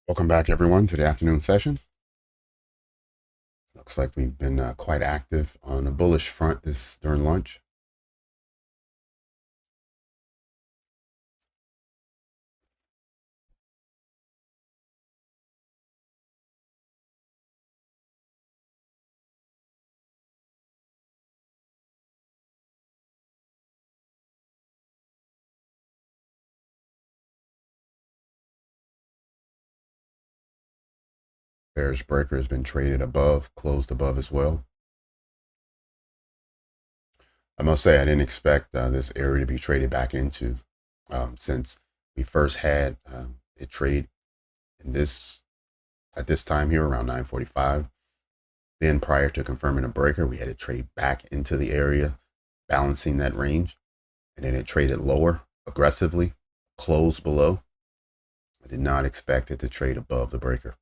Welcome back, everyone, to the afternoon session. Looks like we've been quite active on a bullish front during lunch. Bearish breaker has been traded above, closed above as well. I must say I didn't expect this area to be traded back into since we first had it trade in this at this time here around 9:45. Then prior to confirming a breaker, we had it trade back into the area, balancing that range, and then it traded lower aggressively, closed below. I did not expect it to trade above the breaker.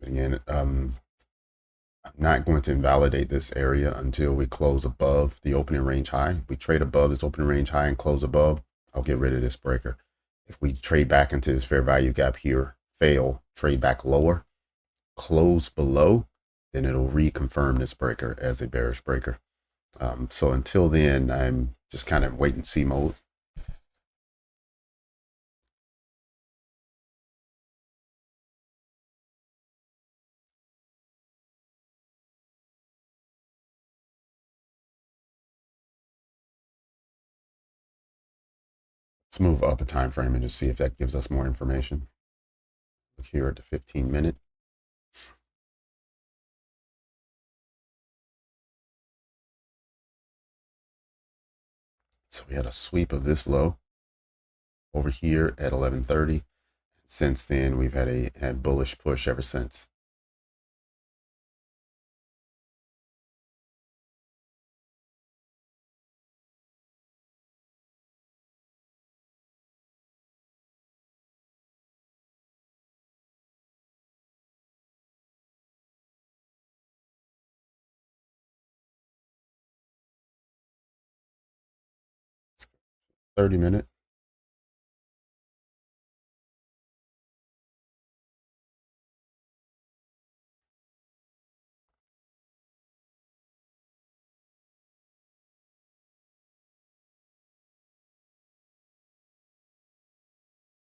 Again, I'm not going to invalidate this area until we close above the opening range high. If we trade above this opening range high and close above, I'll get rid of this breaker. If we trade back into this fair value gap here, fail, trade back lower, close below, then it'll reconfirm this breaker as a bearish breaker. So until then, I'm just kind of wait and see mode. Let's move up a time frame and just see if that gives us more information. Look here at the 15-minute. So we had a sweep of this low over here at 11:30. Since then, we've had bullish push ever since. It's 30-minute.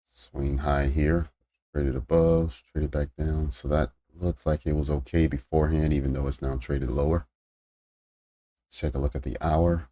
Swing high here, traded above, traded back down. So that looks like it was okay beforehand, even though it's now traded lower. Let's take a look at the hour.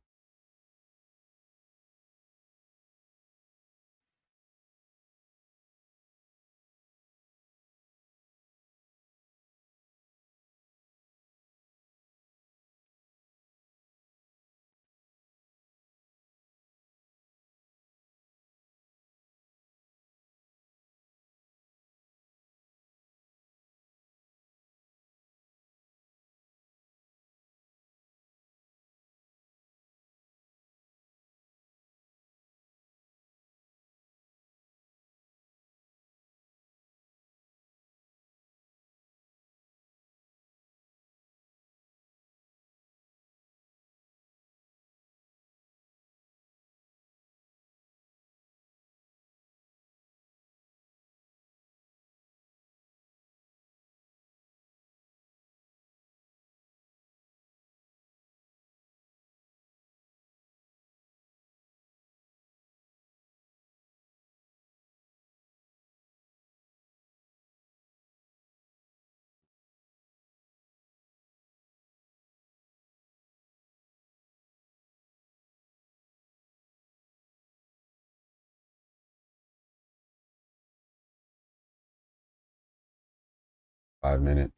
Five-minute.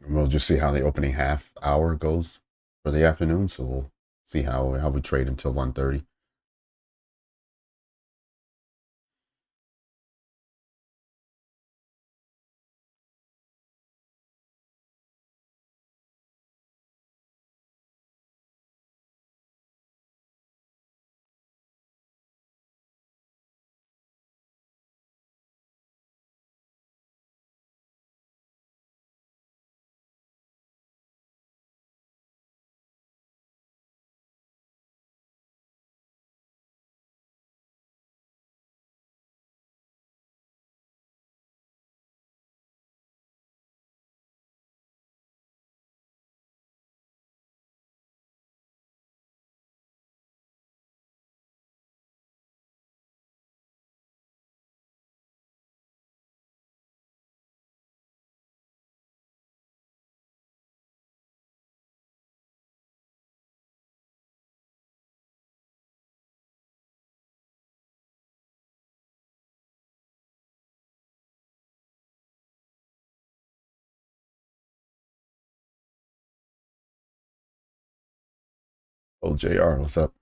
And we'll just see how the opening half hour goes for the afternoon. So we'll see how we trade until 1:30. Oh, JR, what's up?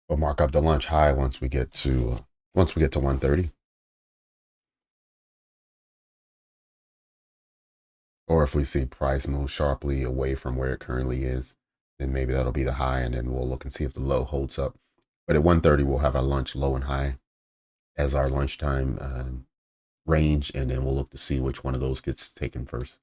We'll mark up the lunch high once we get to 130. Or if we see price move sharply away from where it currently is, then maybe that'll be the high, and then we'll look and see if the low holds up. But at 130, we'll have our lunch low and high as our lunchtime range, and then we'll look to see which one of those gets taken first.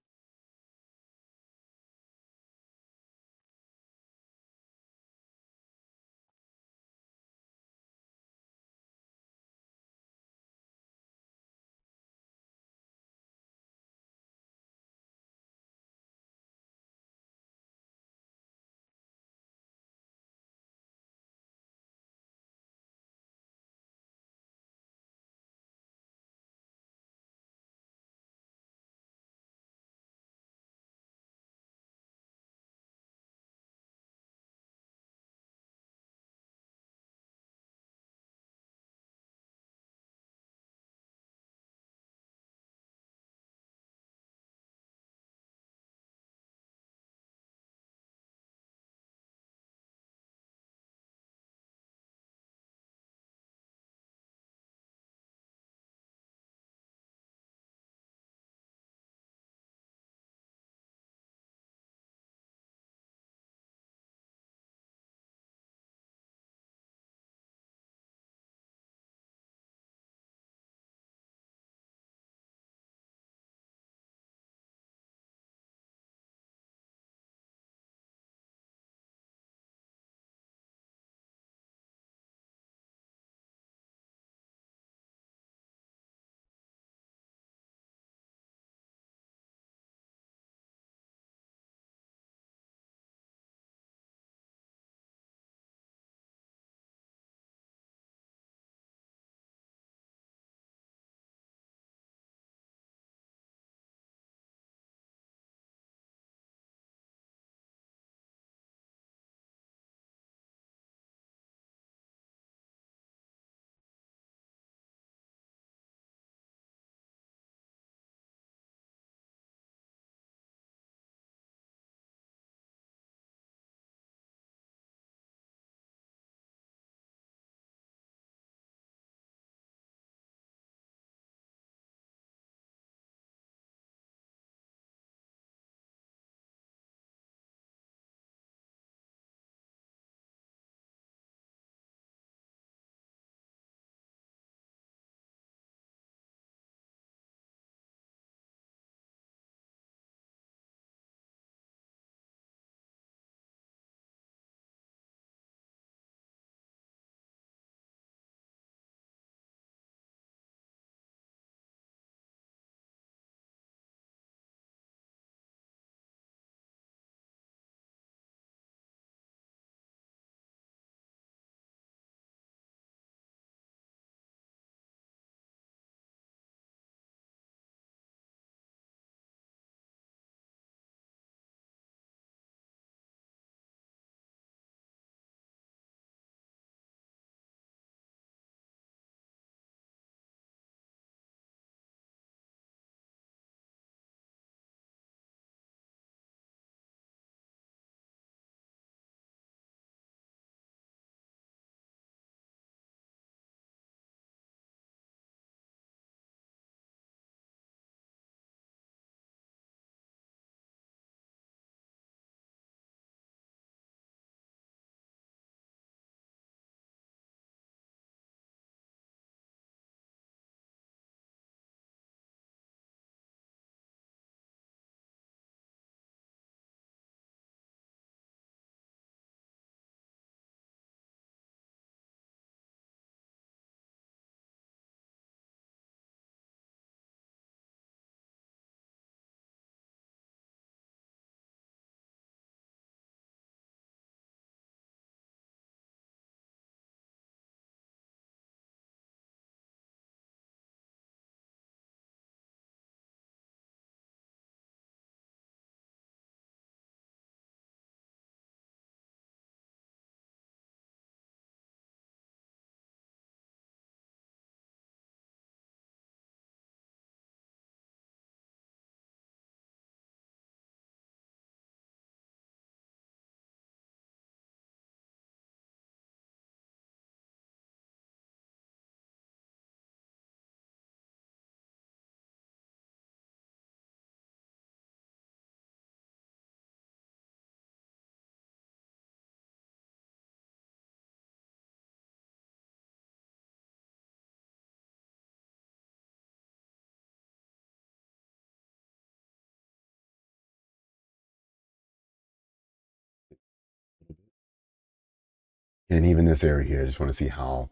And even this area here, I just want to see how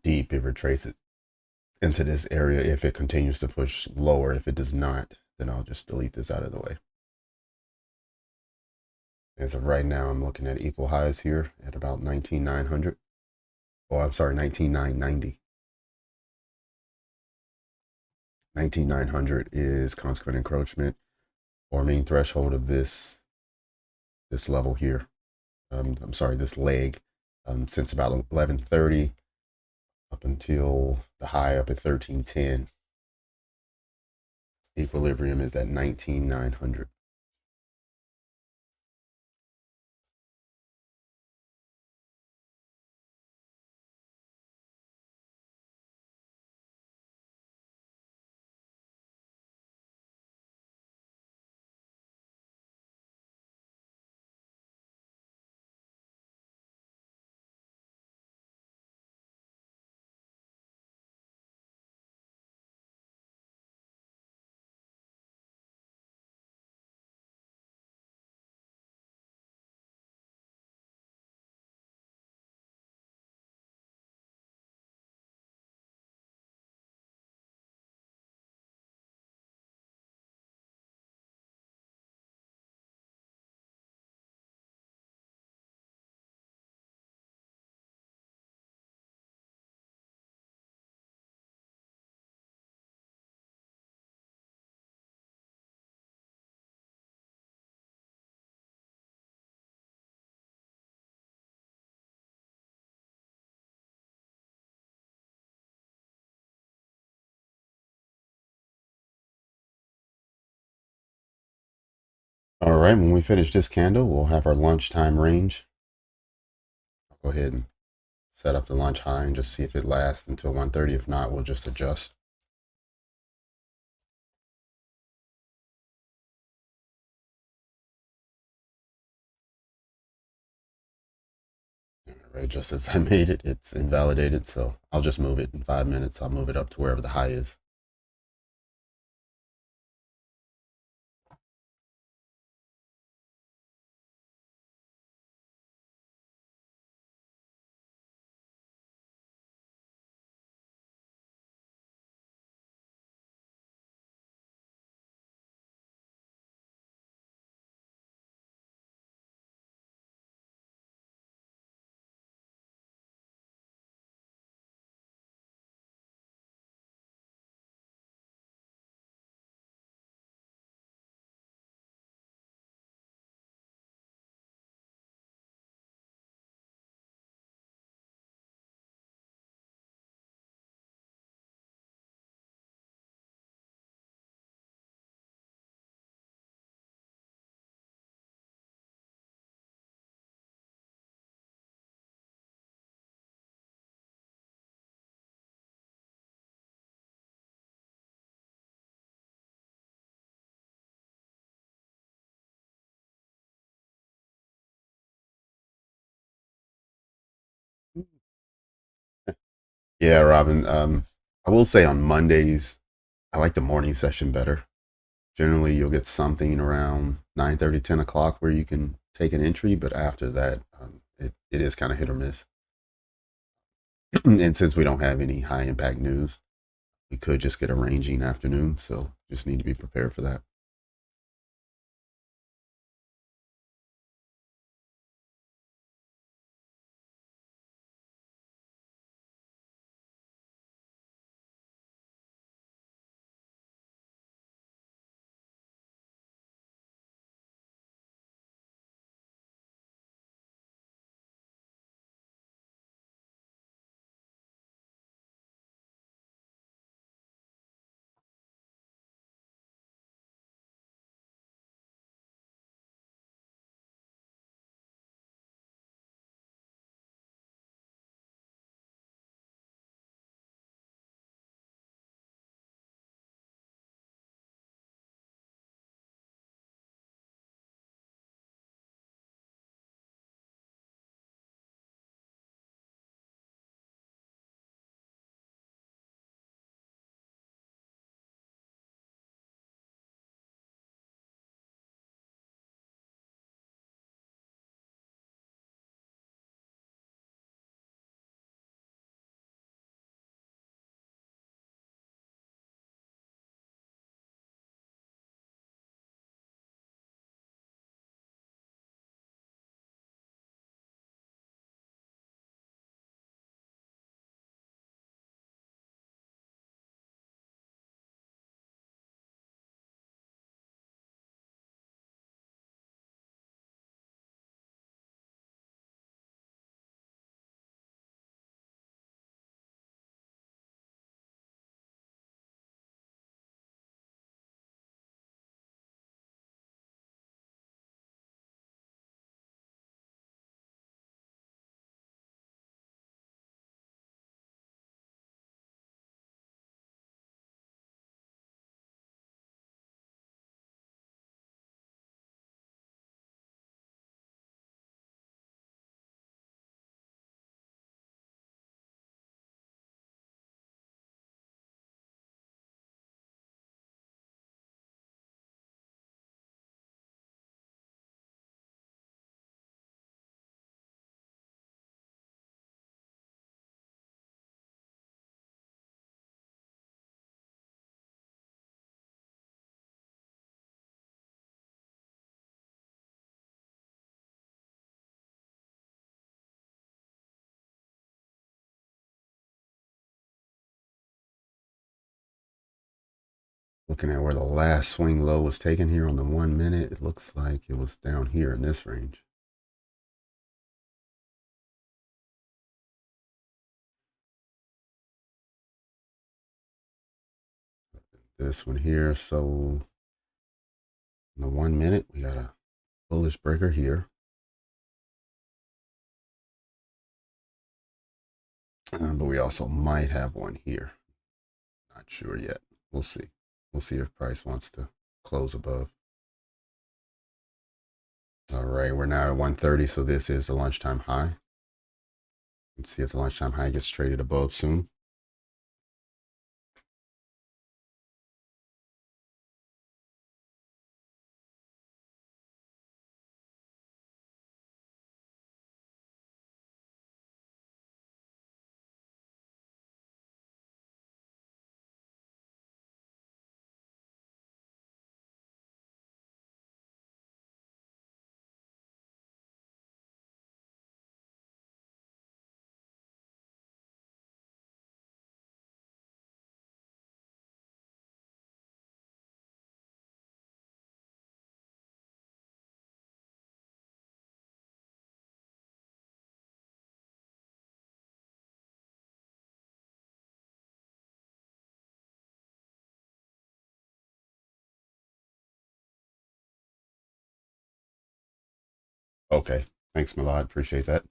deep it retraces into this area. If it continues to push lower, if it does not, then I'll just delete this out of the way. As of right now, I'm looking at equal highs here at about 19,900. Oh, I'm sorry, 19,990. 19,900 is consequent encroachment or main threshold of this level here. I'm sorry, this leg. Since about 11:30 up until the high up at 1310. Equilibrium is at 19,900. All right, when we finish this candle, we'll have our lunchtime range. I'll go ahead and set up the lunch high and just see if it lasts until 1:30. If not, we'll just adjust. All right, just as I made it, it's invalidated, so I'll just move it in 5 minutes. I'll move it up to wherever the high is. Yeah, Robin. I will say on Mondays, I like the morning session better. Generally, you'll get something around 9:30, 10 o'clock where you can take an entry, but after that, it is kind of hit or miss. And since we don't have any high impact news, we could just get a ranging afternoon. So just need to be prepared for that. Looking at where the last swing low was taken here on the 1 minute, it looks like it was down here in this range. This one here, so in the 1 minute, we got a bullish breaker here. But we also might have one here. Not sure yet. We'll see. We'll see if price wants to close above. All right, we're now at 130, so this is the lunchtime high. Let's see if the lunchtime high gets traded above soon. Okay. Thanks, Milad. Appreciate that.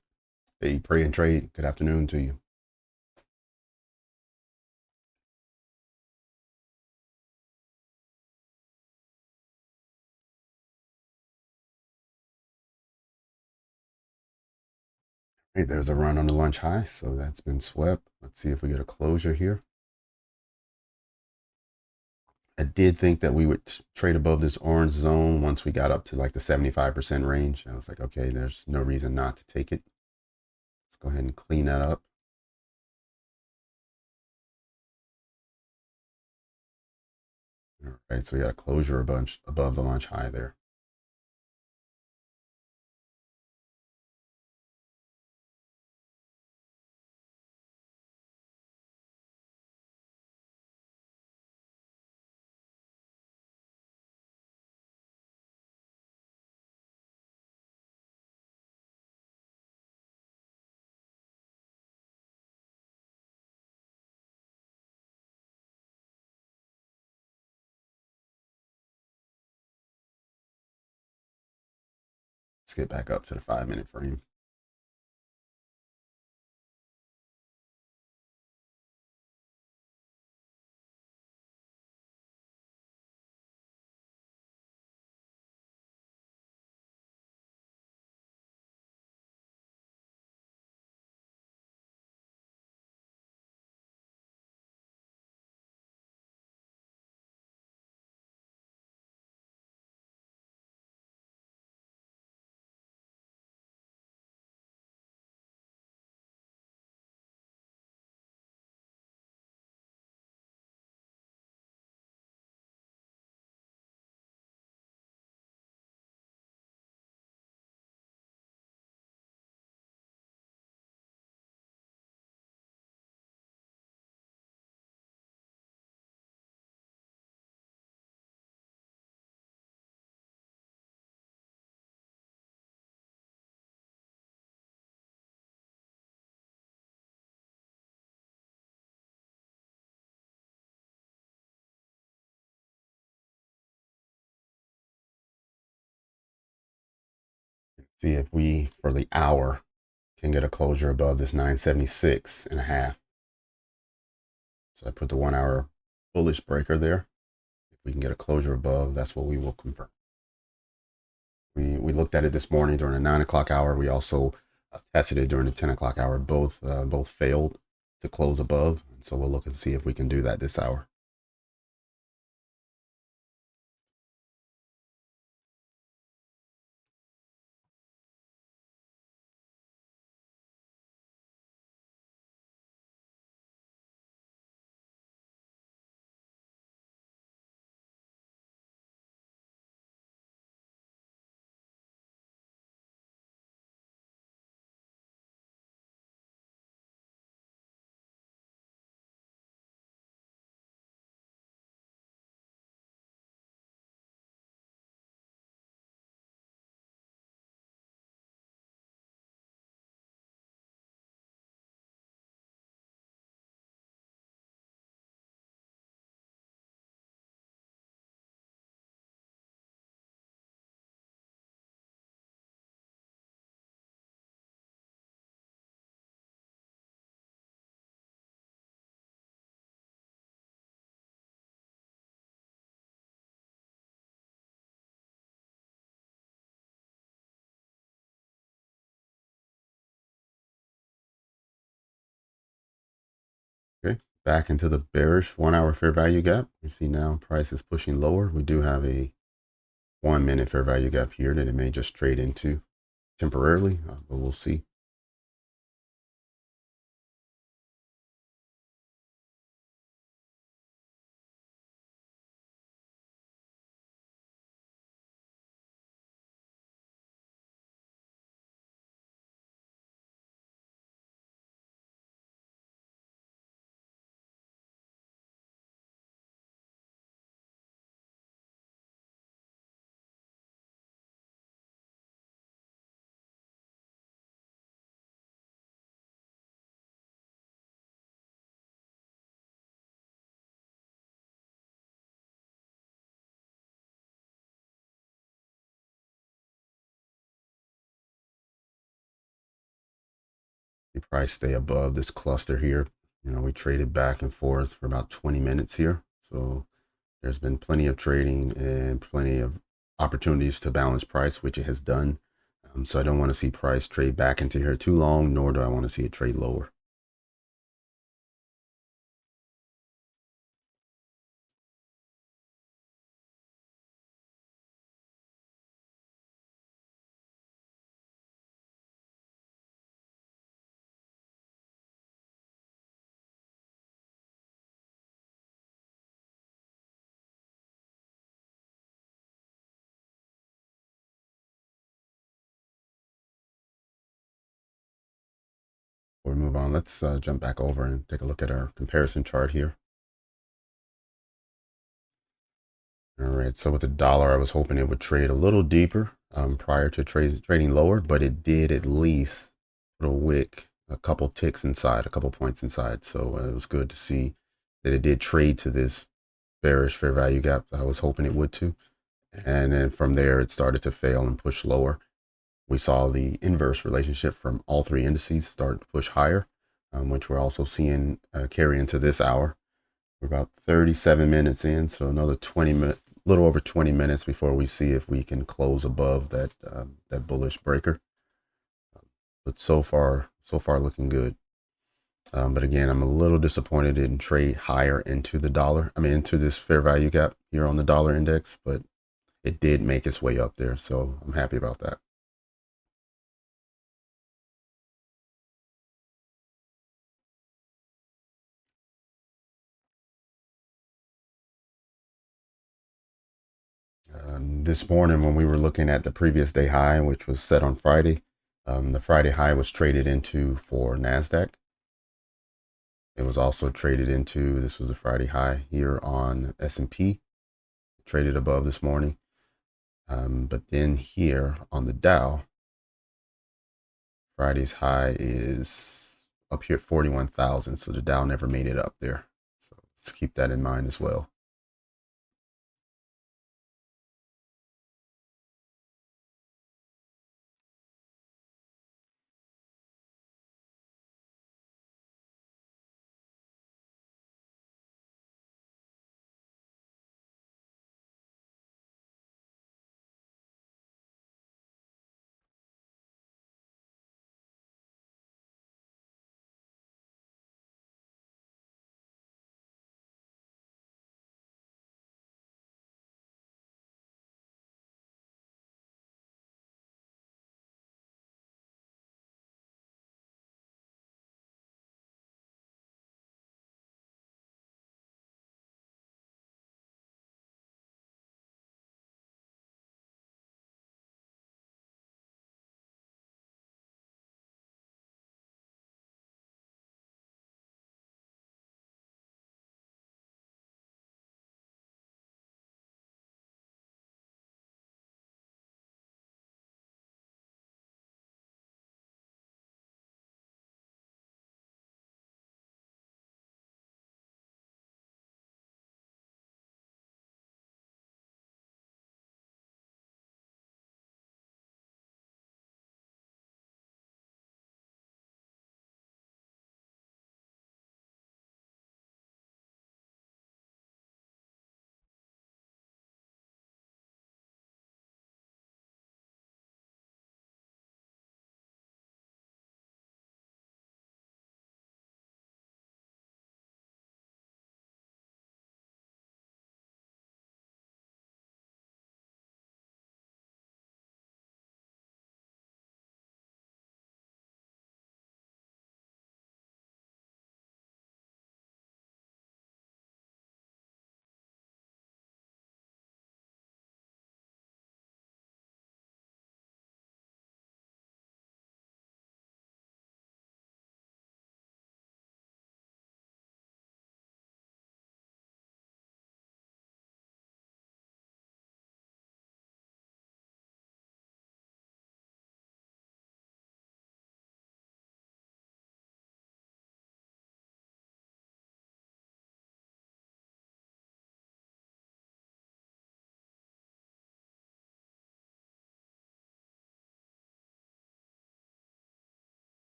Hey, pray and trade. Good afternoon to you. Hey, there's a run on the lunch high, so that's been swept. Let's see if we get a closure here. I did think that we would trade above this orange zone once we got up to like the 75% range. I was like, okay, there's no reason not to take it. Let's go ahead and clean that up. All right, so we got a closure a bunch above the lunch high there. Let's get back up to the 5-minute frame. See if we, for the hour, can get a closure above this 976.5. So I put the 1 hour bullish breaker there. If we can get a closure above, that's what we will confirm. We looked at it this morning during the 9 o'clock hour. We also tested it during the 10 o'clock hour. Both failed to close above. And so we'll look and see if we can do that this hour. Okay, back into the bearish 1 hour fair value gap. You see now price is pushing lower. We do have a 1 minute fair value gap here that it may just trade into temporarily, but we'll see. You probably stay above this cluster here. We traded back and forth for about 20 minutes here. So there's been plenty of trading and plenty of opportunities to balance price, which it has done. So I don't want to see price trade back into here too long, nor do I want to see it trade lower. Before we move on, let's jump back over and take a look at our comparison chart here. All right, so with the dollar, I was hoping it would trade a little deeper prior to trading lower, but it did at least put a wick, a couple ticks inside, a couple points inside. So it was good to see that it did trade to this bearish fair value gap I was hoping it would too. And then from there, it started to fail and push lower. We saw the inverse relationship from all three indices start to push higher, which we're also seeing carry into this hour. We're about 37 minutes in, so another 20 minutes, little over 20 minutes before we see if we can close above that bullish breaker. But so far looking good. But again, I'm a little disappointed it didn't trade higher into the dollar. I mean, into this fair value gap here on the dollar index, but it did make its way up there. So I'm happy about that. This morning, when we were looking at the previous day high, which was set on Friday, the Friday high was traded into for Nasdaq. It was also traded into, this was a Friday high here on S&P, traded above this morning. But then here on the Dow, Friday's high is up here at 41,000. So the Dow never made it up there. So let's keep that in mind as well.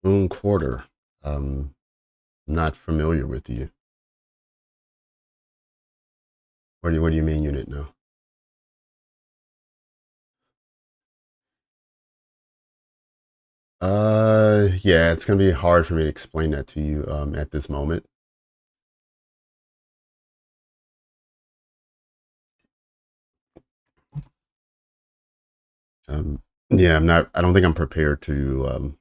Moon quarter. I'm not familiar with you. What do you mean unit now? Yeah, it's gonna be hard for me to explain that to you at this moment. Yeah, I'm not. I don't think I'm prepared to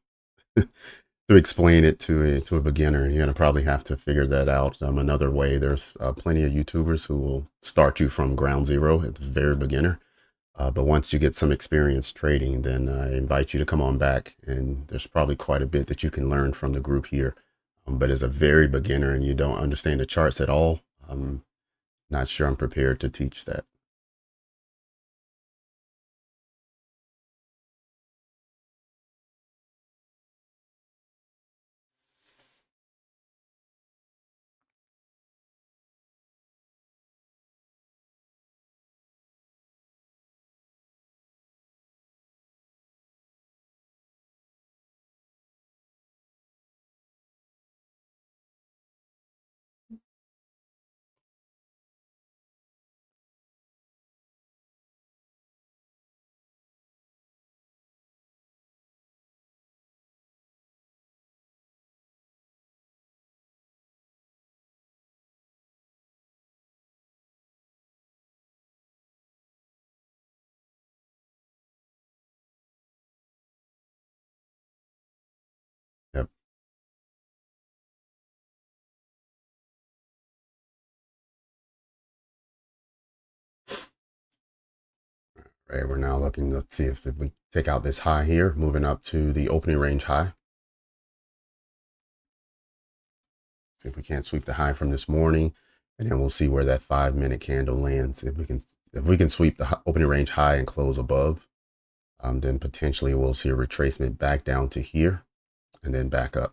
explain it to a beginner. You're gonna probably have to figure that out another way. There's plenty of YouTubers who will start you from ground zero at the very beginner. But once you get some experience trading, then I invite you to come on back. And there's probably quite a bit that you can learn from the group here. But as a very beginner and you don't understand the charts at all, I'm not sure I'm prepared to teach that. Yep. Right. We're now looking. Let's see if we take out this high here, moving up to the opening range high. See if we can't sweep the high from this morning, and then we'll see where that 5 minute candle lands. If we can sweep the opening range high and close above, then potentially we'll see a retracement back down to here and then back up.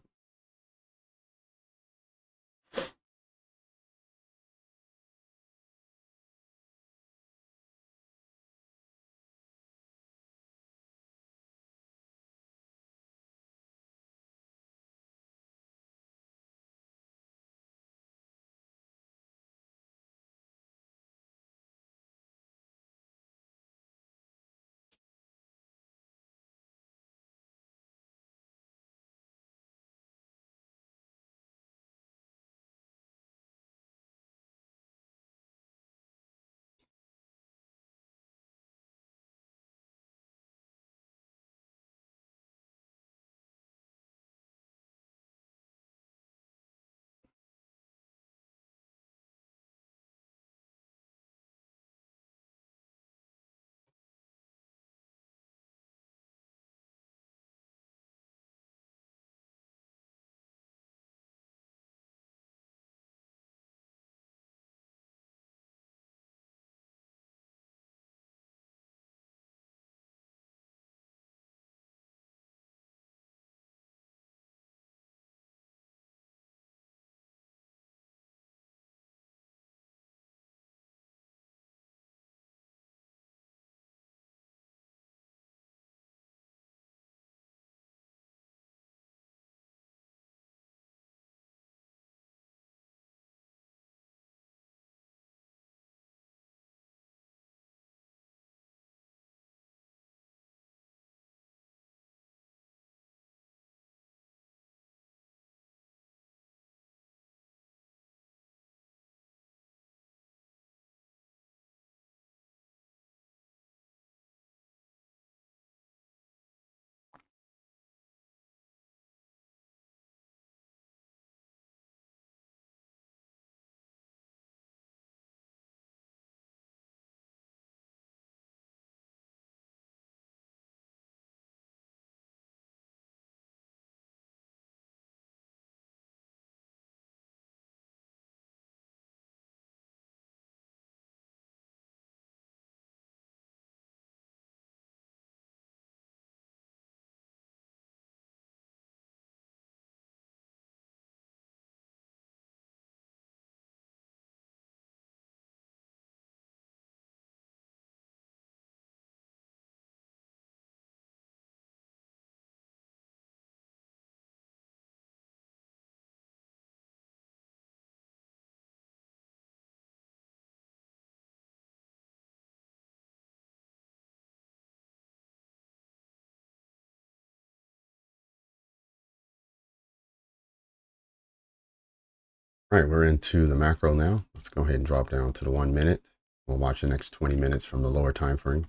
All right, we're into the macro now. Let's go ahead and drop down to the 1 minute. We'll watch the next 20 minutes from the lower time frame.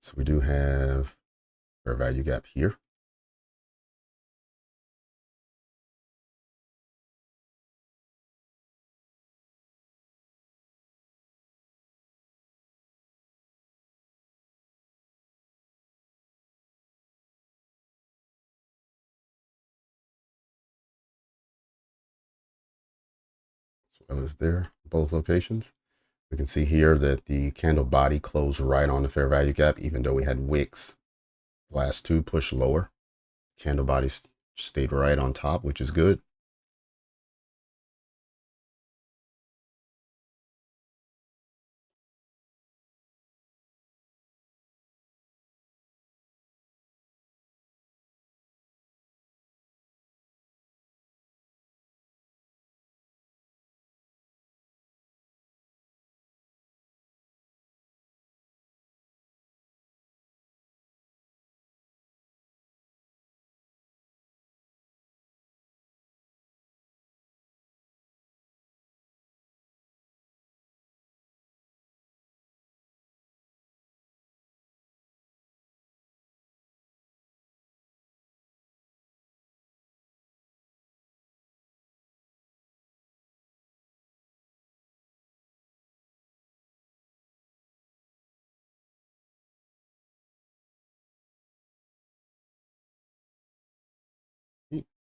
So we do have fair value gap here. As well as there, both locations. We can see here that the candle body closed right on the fair value gap, even though we had wicks. Last two push lower. Candle body stayed right on top, which is good.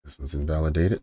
This was invalidated.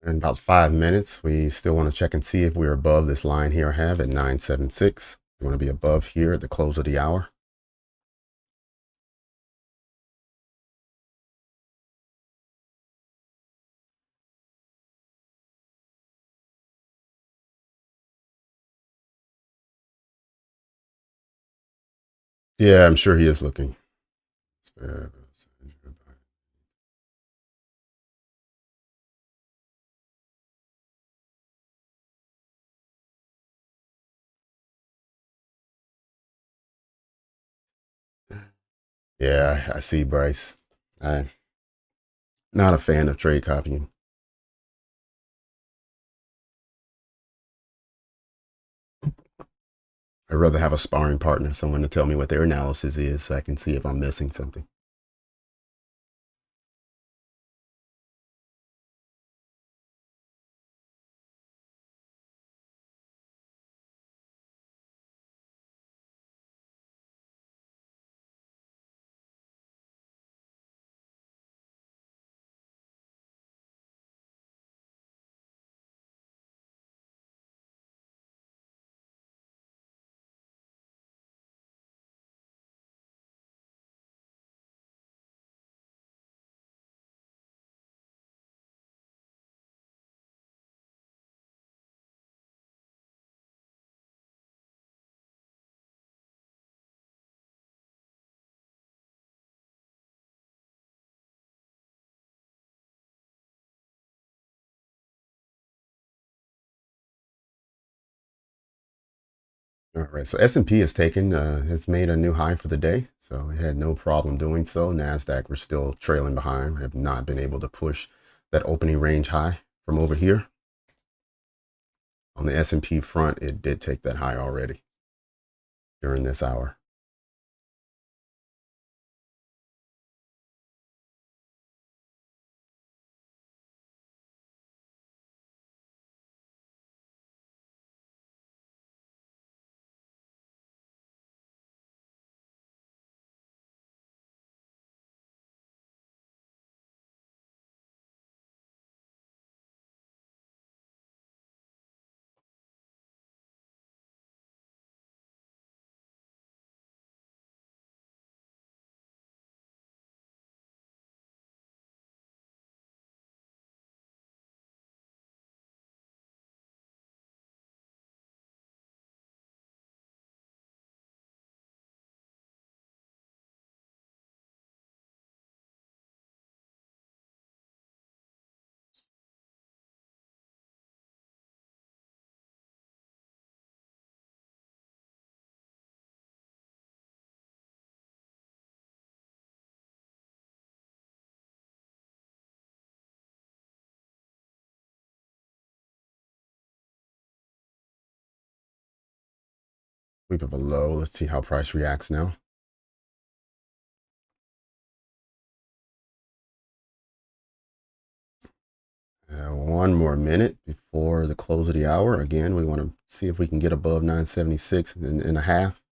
In about 5 minutes, we still want to check and see if we're above this line here I have at 976. We want to be above here at the close of the hour. Yeah, I'm sure he is looking. Yeah, I see, Bryce. I'm not a fan of trade copying. I'd rather have a sparring partner, someone to tell me what their analysis is so I can see if I'm missing something. All right, so S&P has made a new high for the day, so it had no problem doing so. Nasdaq, we're still trailing behind, have not been able to push that opening range high from over here. On the S&P front, it did take that high already during this hour. We have a low. Let's see how price reacts now. One more minute before the close of the hour. Again, we want to see if we can get above 976 and a half.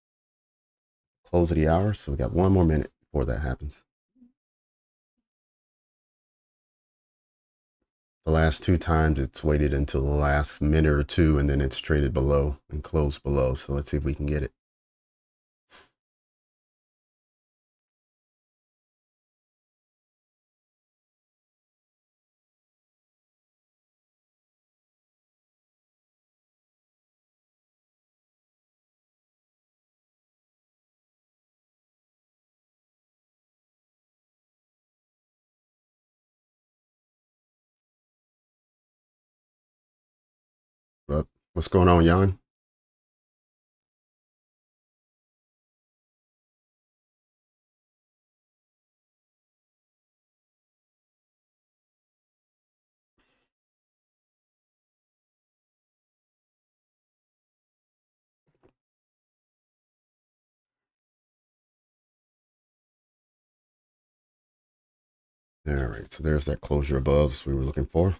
Close of the hour. So we got one more minute before that happens. The last two times it's waited until the last minute or two, and then it's traded below and closed below. So let's see if we can get it. But what's going on, Jan? All right, so there's that closure above we were looking for.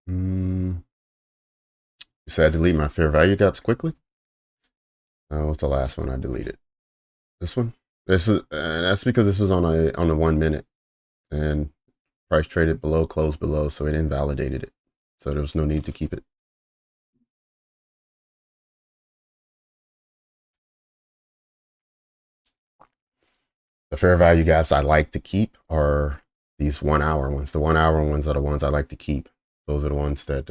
You said delete my fair value gaps quickly. What's the last one I deleted? This one. This is that's because this was on a 1 minute, and price traded below, closed below, so it invalidated it. So there was no need to keep it. The fair value gaps I like to keep are these 1 hour ones. The 1 hour ones are the ones I like to keep. Those are the ones that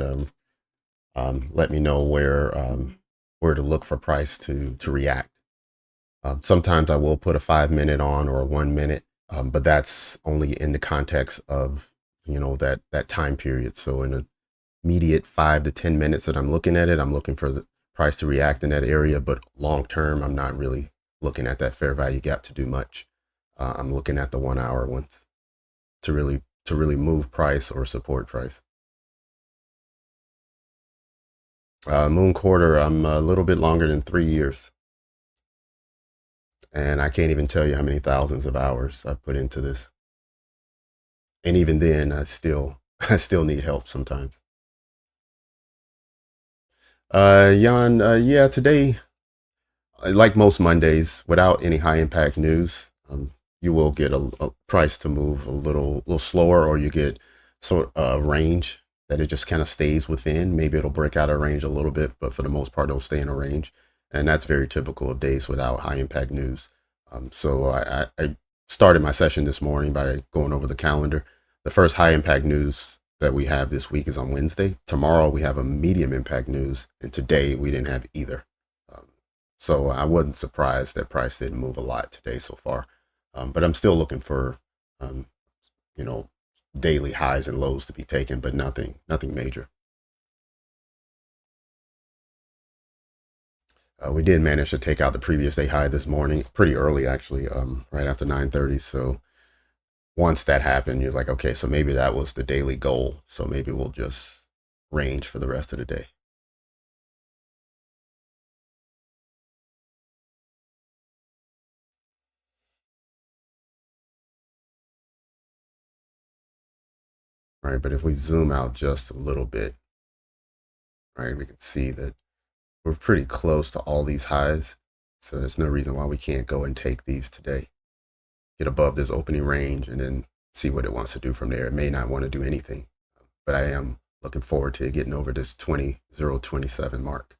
let me know where to look for price to react. Sometimes I will put a 5 minute on or a 1 minute, but that's only in the context of that time period. So in an immediate 5 to 10 minutes that I'm looking at it, I'm looking for the price to react in that area. But long term, I'm not really looking at that fair value gap to do much. I'm looking at the 1 hour ones to really move price or support price. Moon quarter, I'm a little bit longer than 3 years. And I can't even tell you how many thousands of hours I've put into this. And even then, I still need help sometimes. Jan, yeah, today, like most Mondays, without any high impact news, you will get a price to move little slower, or you get sort of a range that it just kind of stays within. Maybe it'll break out of range a little bit, but for the most part, it'll stay in a range. And that's very typical of days without high impact news. So I started my session this morning by going over the calendar. The first high impact news that we have this week is on Wednesday. Tomorrow we have a medium impact news, and today we didn't have either. Um, so I wasn't surprised that price didn't move a lot today so far. But I'm still looking for, um, you know, daily highs and lows to be taken, but nothing major. We did manage to take out the previous day high this morning, pretty early actually, right after 9:30. So once that happened, you're like, okay, so maybe that was the daily goal. So maybe we'll just range for the rest of the day. Right. But if we zoom out just a little bit, right, we can see that we're pretty close to all these highs. So there's no reason why we can't go and take these today, get above this opening range, and then see what it wants to do from there. It may not want to do anything, but I am looking forward to getting over this 20,027 mark.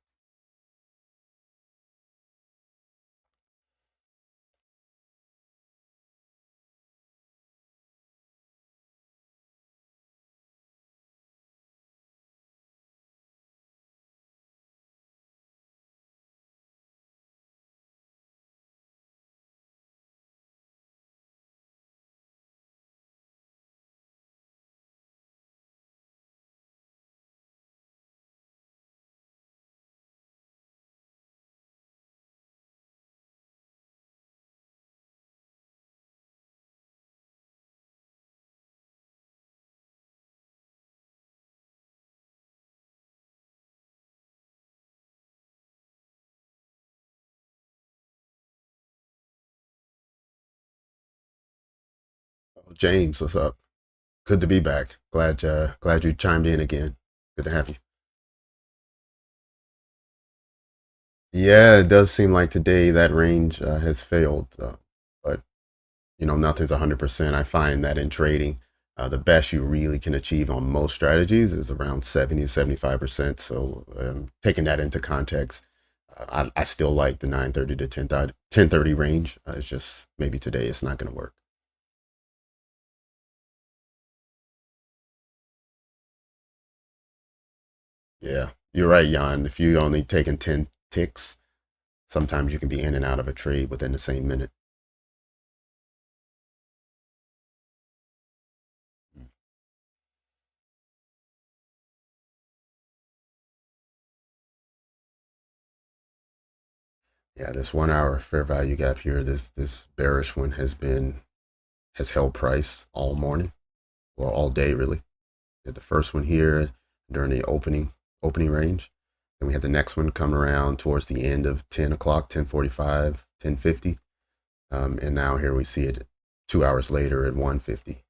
James, what's up? Good to be back. Glad you chimed in again. Good to have you. Yeah, it does seem like today that range has failed, but nothing's 100%. I find that in trading, the best you really can achieve on most strategies is around 70 to 75%. So taking that into context, I still like the 9:30 to 10:30 range. It's just maybe today it's not going to work. Yeah, you're right, Jan. If you only taking 10 ticks, sometimes you can be in and out of a trade within the same minute. Yeah, this 1 hour fair value gap here, this bearish one has held price all morning, or all day really. We had the first one here during the opening range. Then we had the next one come around towards the end of 10 o'clock, 10:45, 10:50. And now here we see it 2 hours later at 1:50.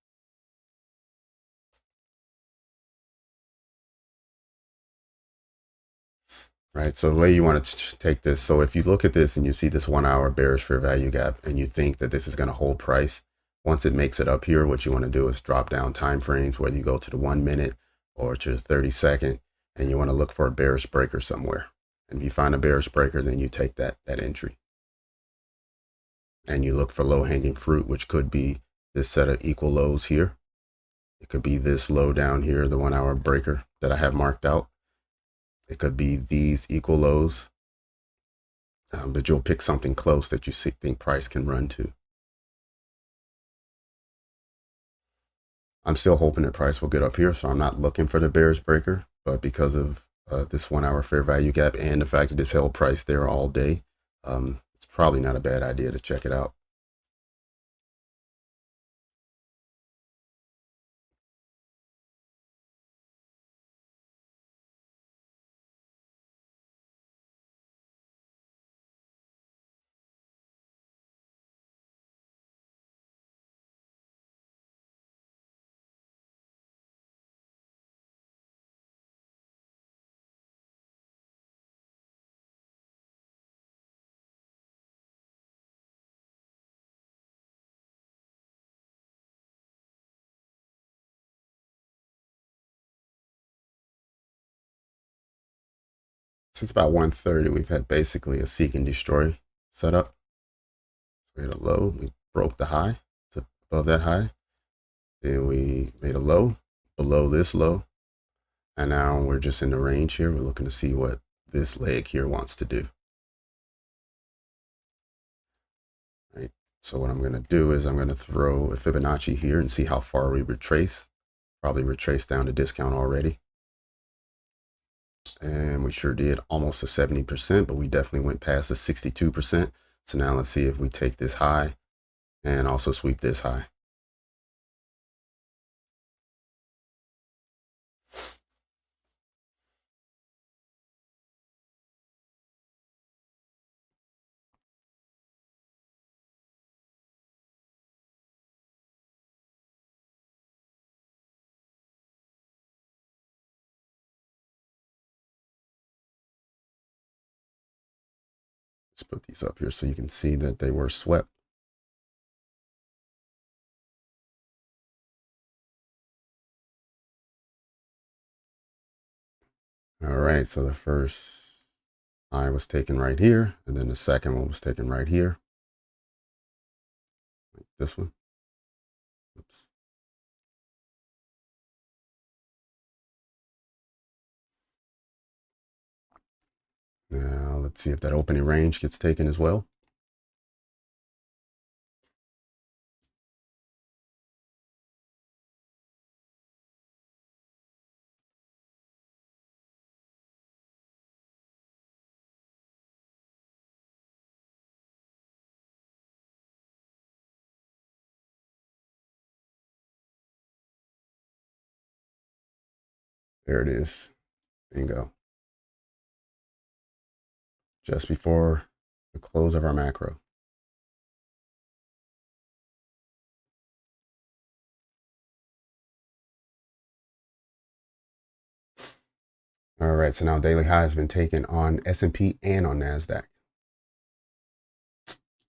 Right. So the way you want to take this, so if you look at this and you see this 1 hour bearish fair value gap and you think that this is going to hold price, once it makes it up here, what you want to do is drop down time frames, whether you go to the 1 minute or to the 30 second, and you want to look for a bearish breaker somewhere. And if you find a bearish breaker, then you take that entry. And you look for low hanging fruit, which could be this set of equal lows here. It could be this low down here, the 1 hour breaker that I have marked out. It could be these equal lows, but you'll pick something close that you think price can run to. I'm still hoping that price will get up here, so I'm not looking for the bearish breaker, but because of this 1 hour fair value gap and the fact that this held price there all day, it's probably not a bad idea to check it out. since about 1:30, we've had basically a seek and destroy setup. We had a low, we broke the high to above that high. Then we made a low below this low. And now we're just in the range here. We're looking to see what this leg here wants to do. Right. So what I'm going to do is I'm going to throw a Fibonacci here and see how far we retrace. Probably retraced down to discount already. And we sure did, almost a 70%, but we definitely went past the 62%. So now let's see if we take this high and also sweep this high. Let's put these up here so you can see that they were swept. All right, so the first high was taken right here, and then the second one was taken right here. Like this one. Oops. Now let's see if that opening range gets taken as well. There it is. Bingo. Just before the close of our macro. All right, so now daily high has been taken on S&P and on Nasdaq.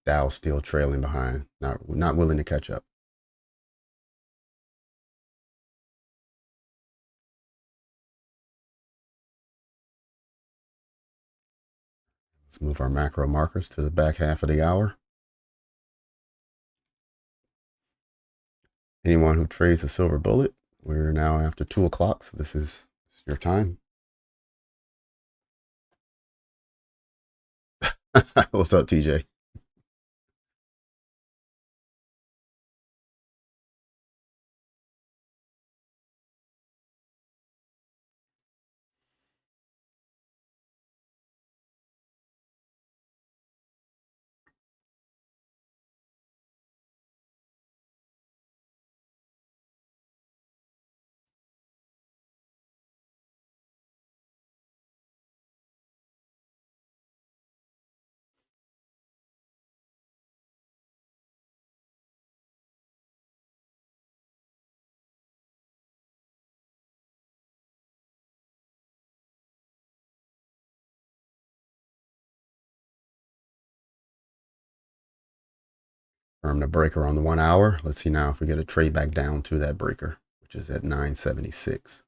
Dow still trailing behind, not willing to catch up. Let's move our macro markers to the back half of the hour. Anyone who trades a silver bullet, we're now after 2 o'clock, so this is your time. What's up, TJ? From the breaker on the 1 hour. Let's see now if we get a trade back down to that breaker, which is at 976.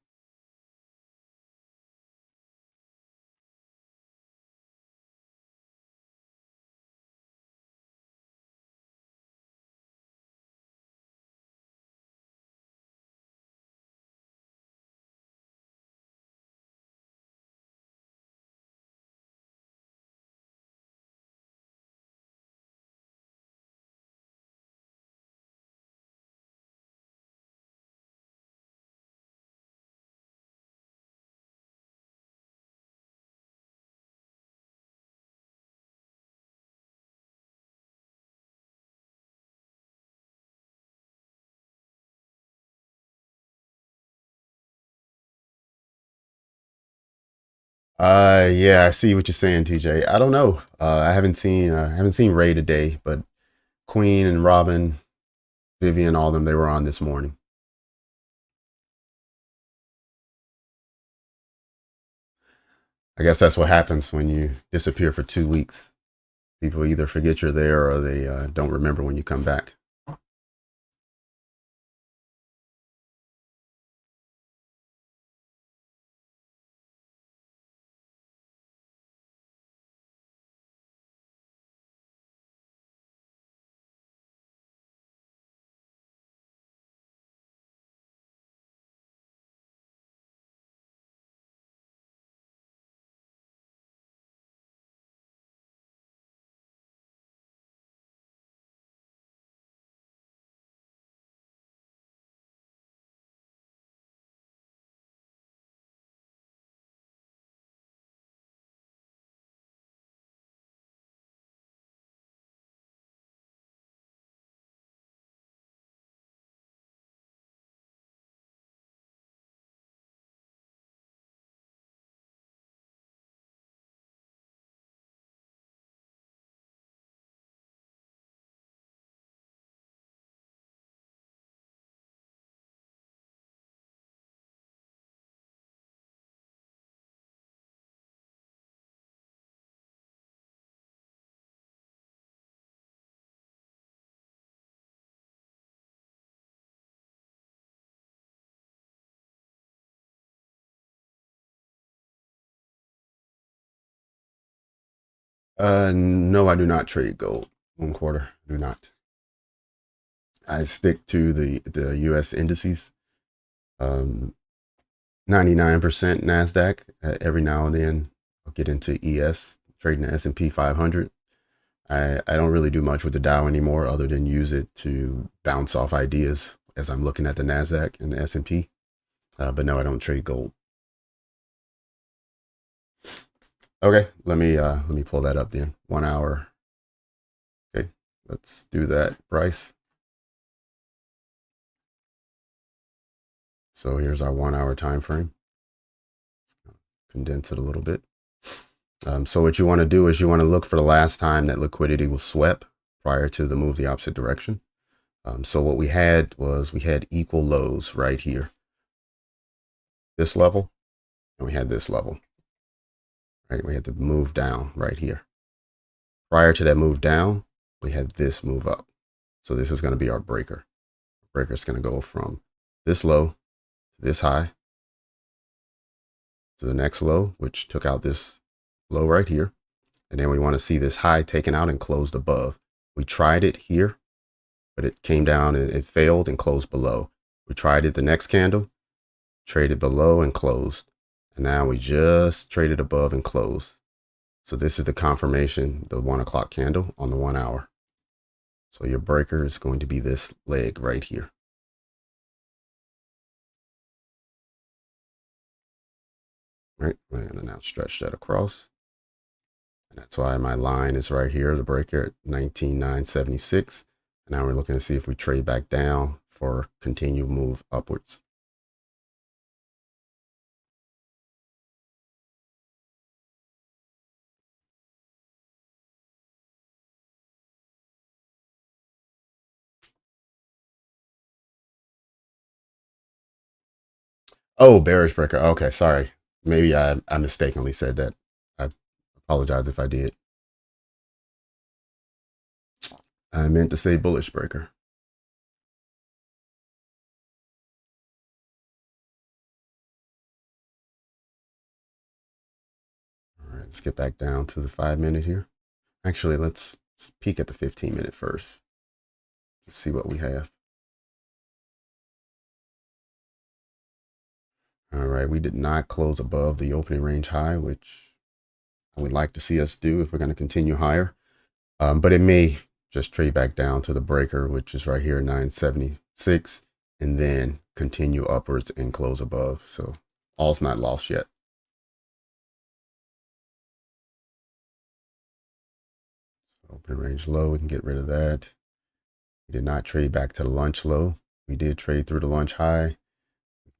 Yeah, I see what you're saying, TJ. I don't know. I haven't seen Ray today, but Queen and Robin, Vivian, all of them, they were on this morning. I guess that's what happens when you disappear for 2 weeks. People either forget you're there or they don't remember when you come back. No, I do not trade gold. 1 quarter, do not. I stick to the U.S. indices. 99% Nasdaq. Every now and then, I'll get into ES, trading the S&P 500. I don't really do much with the Dow anymore, other than use it to bounce off ideas as I'm looking at the Nasdaq and the S&P. But no, I don't trade gold. Okay, let me pull that up then. 1 hour. Okay, let's do that price. So here's our 1 hour time frame. Condense it a little bit. So what you want to do is you want to look for the last time that liquidity was swept prior to the move the opposite direction. So what we had was we had equal lows right here. This level, and we had this level. Right, we had to move down right here. Prior to that move down, we had this move up. So this is going to be our breaker. Breaker is going to go from this low to this high to the next low, which took out this low right here. And then we want to see this high taken out and closed above. We tried it here, but it came down and it failed and closed below. We tried it the next candle, traded below and closed. And now we just traded above and closed. So this is the confirmation, the 1 o'clock candle on the 1 hour. So your breaker is going to be this leg right here. Right, we're going to now stretch that across. And that's why my line is right here, the breaker at 19,976. And now we're looking to see if we trade back down for continued move upwards. Oh, bearish breaker. Okay, sorry. Maybe I mistakenly said that. I apologize if I did. I meant to say bullish breaker. All right, let's get back down to the 5-minute here. Actually, let's peek at the 15-minute first. Let's see what we have. All right, we did not close above the opening range high, which I would like to see us do if we're going to continue higher. But it may just trade back down to the breaker, which is right here, 976, and then continue upwards and close above. So all's not lost yet. Open range low, we can get rid of that. We did not trade back to the lunch low. We did trade through the lunch high.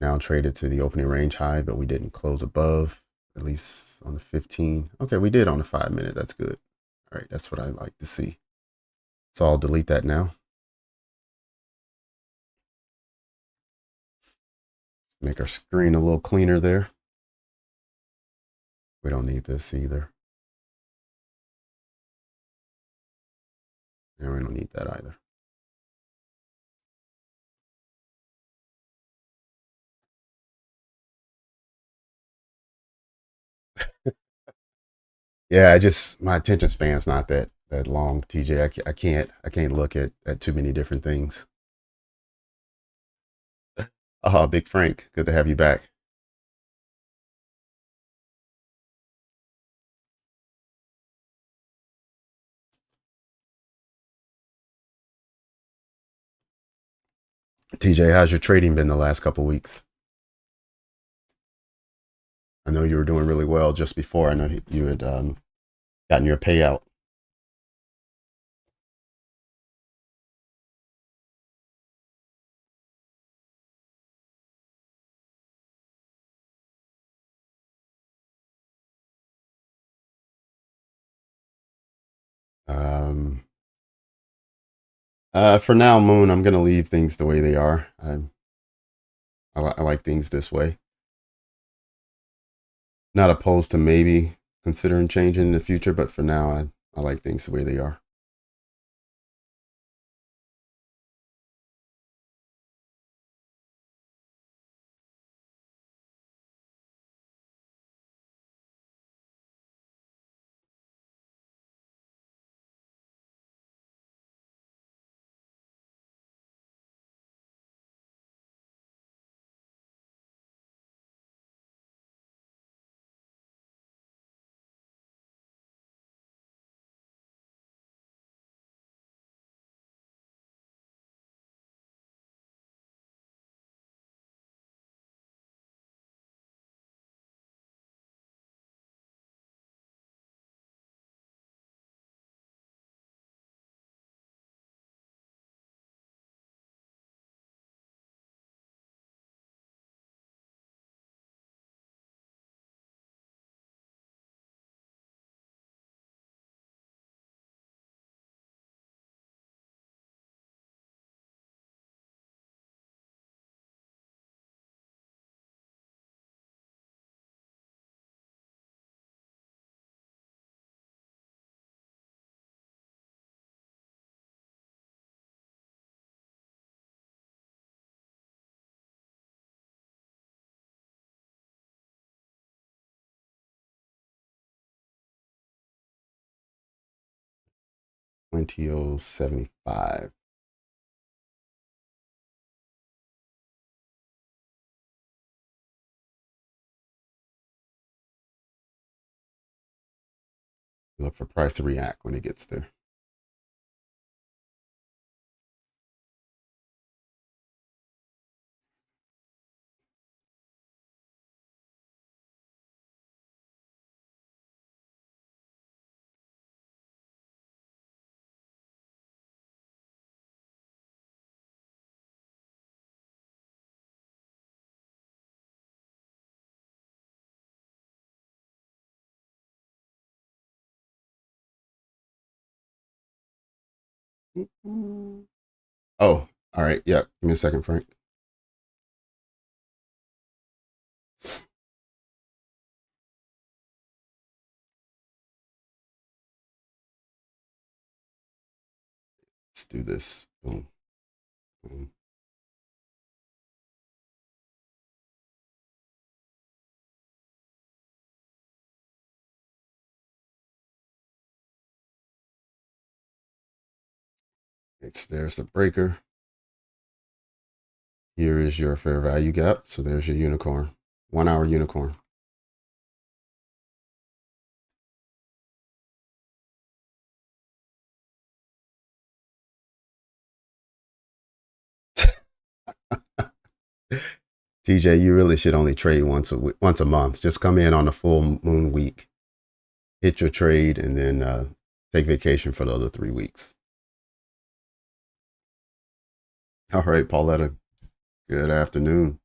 Now traded to the opening range high, but we didn't close above, at least on the 15. Okay, we did on the 5-minute. That's good. All right, that's what I like to see. So I'll delete that now. Make our screen a little cleaner there. We don't need this either. And we don't need that either. Yeah, my attention span's not that long, TJ. I can't look at too many different things. Oh, Big Frank, good to have you back. TJ, how's your trading been the last couple weeks? I know you were doing really well just before. I know you had gotten your payout. Um, for now, Moon, I'm gonna leave things the way they are. I like things this way. Not opposed to maybe considering changing in the future, but for now, I like things the way they are. 20.075. Look for price to react when it gets there. Oh, all right. Yep. Give me a second, Frank. Let's do this. Boom. Boom. There's the breaker. Here is your fair value gap. So there's your unicorn, 1 hour unicorn. TJ, you really should only trade once a month. Just come in on the full moon week, hit your trade, and then take vacation for the other 3 weeks. All right, Pauletta. Good afternoon.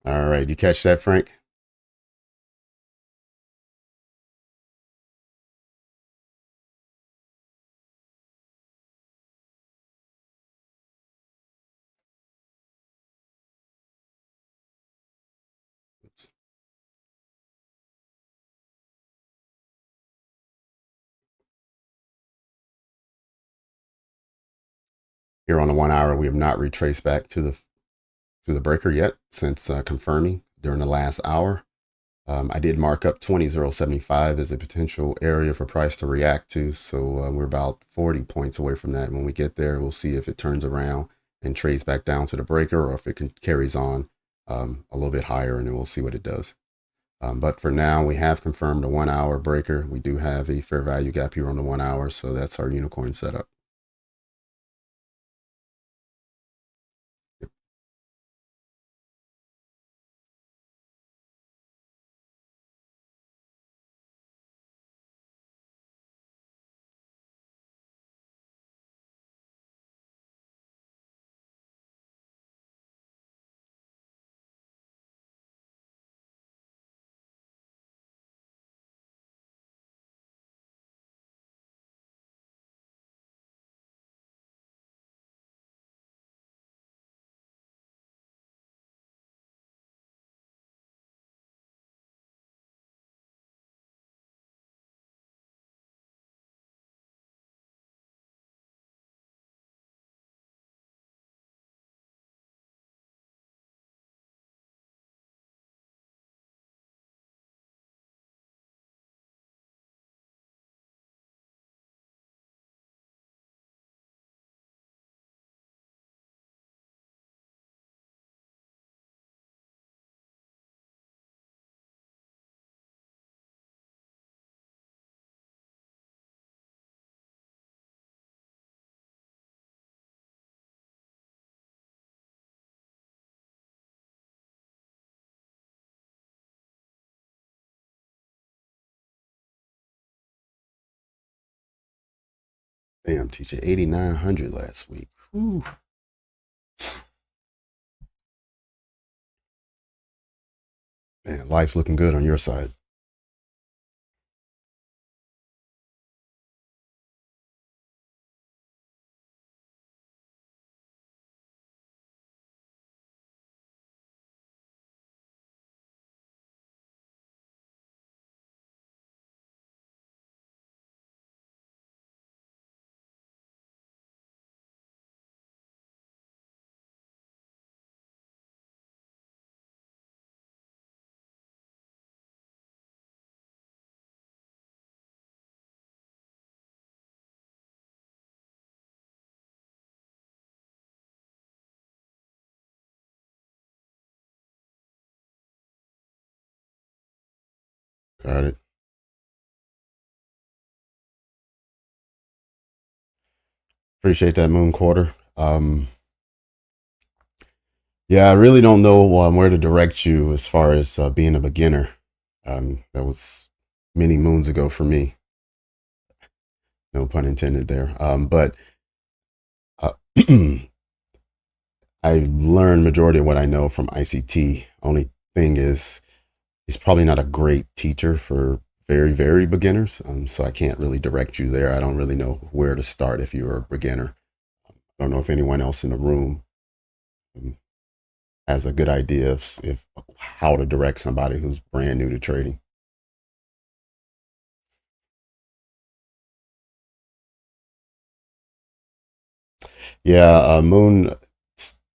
All right, you catch that, Frank? Oops. Here on the 1 hour, we have not retraced back to the breaker yet since confirming during the last hour. I did mark up 20.075 as a potential area for price to react to. So we're about 40 points away from that. When we get there, we'll see if it turns around and trades back down to the breaker, or if it carries on a little bit higher, and then we'll see what it does. But for now, we have confirmed a 1 hour breaker. We do have a fair value gap here on the 1 hour. So that's our unicorn setup. Yep. Damn, teacher, 8,900 last week. Whew. Man, life's looking good on your side. Got it. Appreciate that, Moon Quarter. Yeah, I really don't know where to direct you as far as being a beginner. That was many moons ago for me. No pun intended there. But uh, I learned majority of what I know from ICT. Only thing is, he's probably not a great teacher for very, very beginners. So I can't really direct you there. I don't really know where to start if you're a beginner. I don't know if anyone else in the room um, has a good idea of if how to direct somebody who's brand new to trading. Yeah, Moon,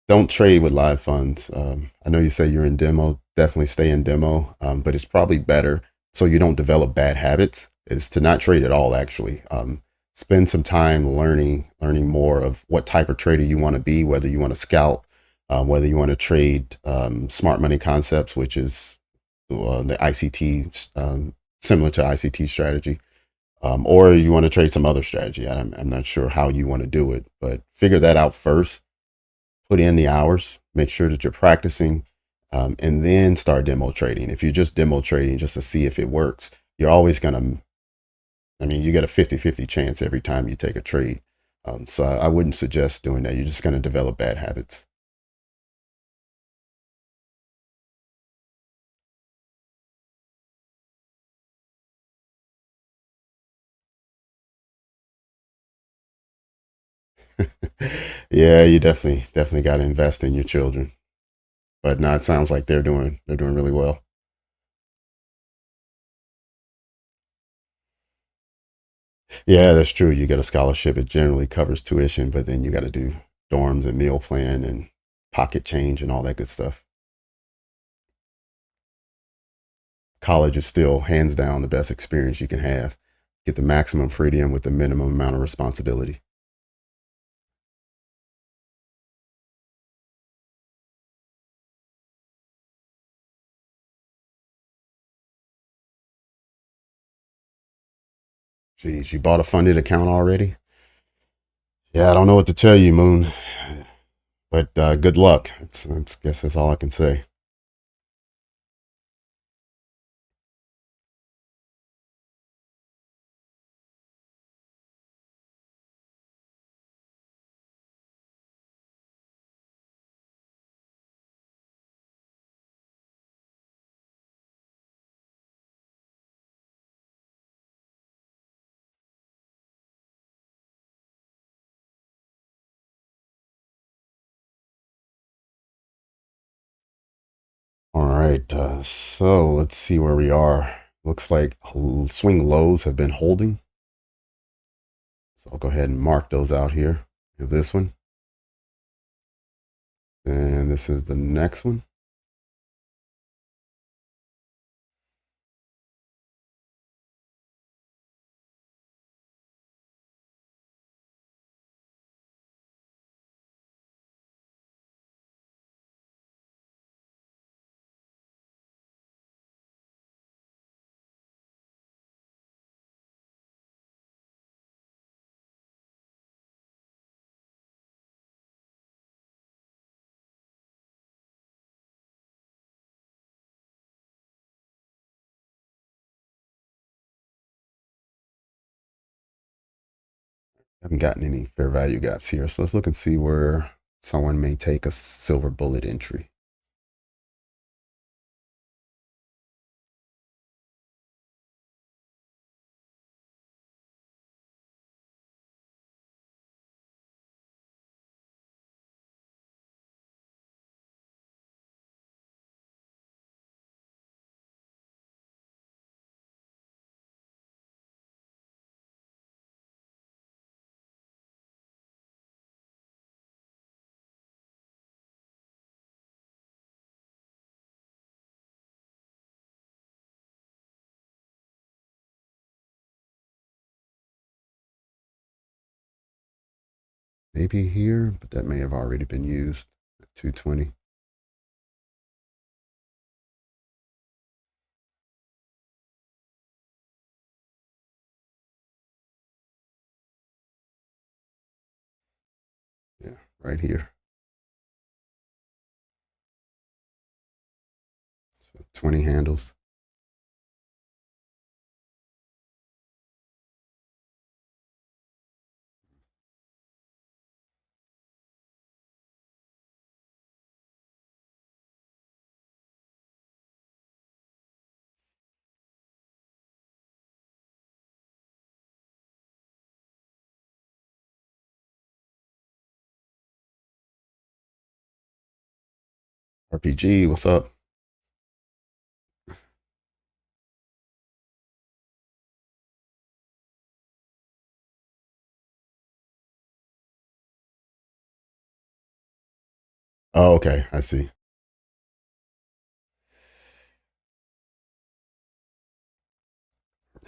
don't trade with live funds. I know you say you're in demo. Definitely stay in demo, but it's probably better so you don't develop bad habits. Is to not trade at all. Actually, spend some time learning more of what type of trader you want to be. Whether you want to scalp, whether you want to trade smart money concepts, which is the ICT, similar to ICT strategy, or you want to trade some other strategy. I'm not sure how you want to do it, but figure that out first. Put in the hours, make sure that you're practicing, and then start demo trading. If you're just demo trading just to see if it works, you're always going to, I mean, you get a 50-50 chance every time you take a trade. So I wouldn't suggest doing that. You're just going to develop bad habits. Yeah, you definitely got to invest in your children. But now it sounds like they're doing really well. Yeah, that's true. You get a scholarship, it generally covers tuition, but then you got to do dorms and meal plan and pocket change and all that good stuff. College is still hands down the best experience you can have. Get the maximum freedom with the minimum amount of responsibility. Geez, you bought a funded account already? Yeah, I don't know what to tell you, Moon, but good luck. It's guess that's all I can say. All right, so let's see where we are. Looks like swing lows have been holding. So I'll go ahead and mark those out here. We have this one, and this is the next one. Haven't gotten any fair value gaps here. So let's look and see where someone may take a silver bullet entry. Maybe here, but that may have already been used at 220. right here. So 20 handles. RPG, what's up? Oh, okay, I see.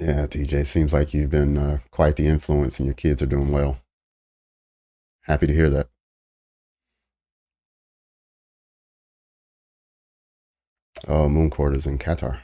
Yeah, TJ, seems like you've been quite the influence and your kids are doing well. Happy to hear that. Oh, moon quarters in Qatar.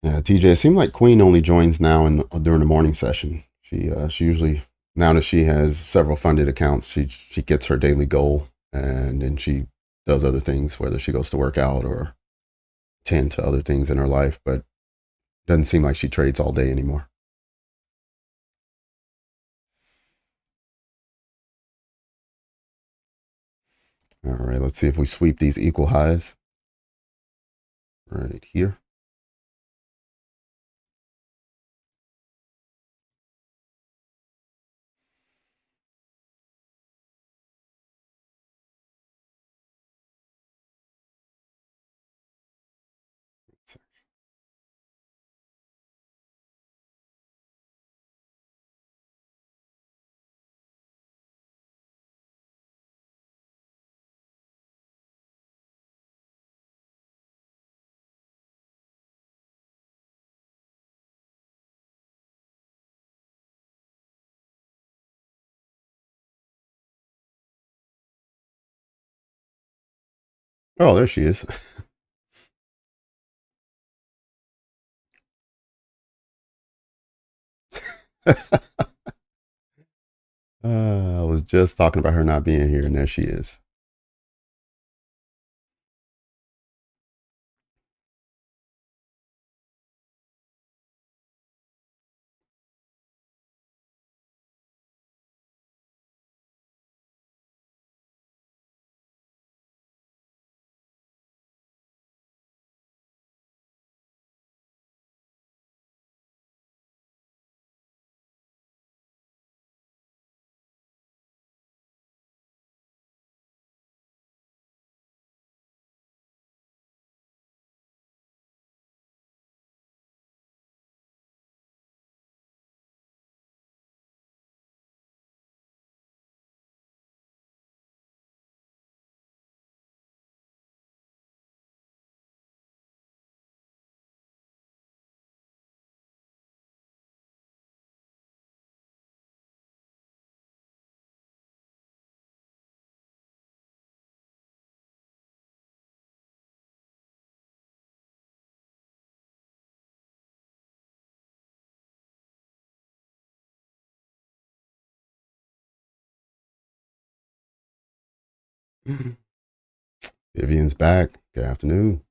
Yeah, TJ, it seemed like Queen only joins now during the morning session. She usually, now that she has several funded accounts, she gets her daily goal and then she does other things, whether she goes to work out or tend to other things in her life, but doesn't seem like she trades all day anymore. All right, let's see if we sweep these equal highs right here. Oh, there she is. I was just talking about her not being here, and there she is. Vivian's back. Good afternoon.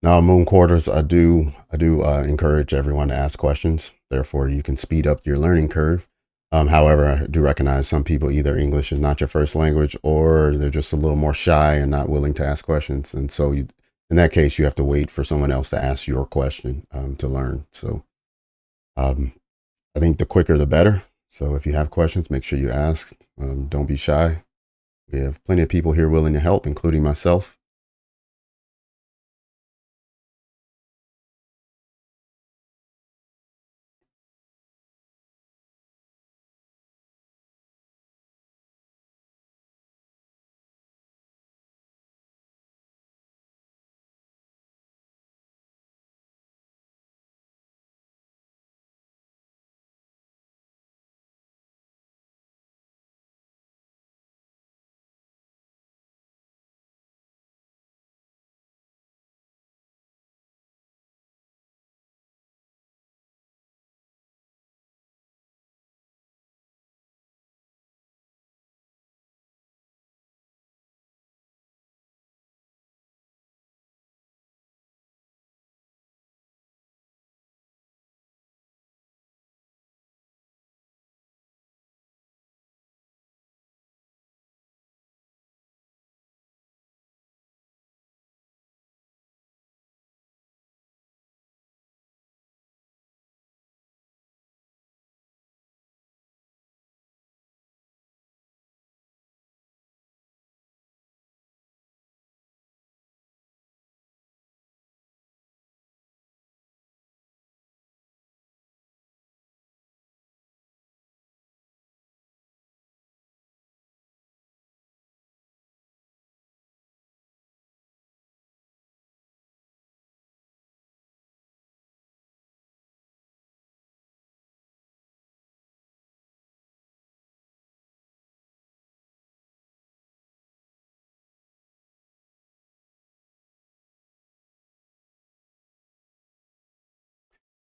Now, moon quarters, I do encourage everyone to ask questions. Therefore, you can speed up your learning curve. However, I do recognize some people either English is not your first language, or they're just a little more shy and not willing to ask questions. And so, in that case, you have to wait for someone else to ask your question to learn. So, um, I think the quicker the better. So, if you have questions, make sure you ask. Don't be shy. We have plenty of people here willing to help, including myself.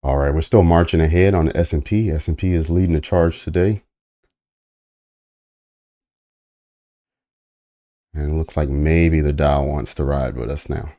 All right, we're still marching ahead on the S&P. S&P is leading the charge today. And it looks like maybe the Dow wants to ride with us now.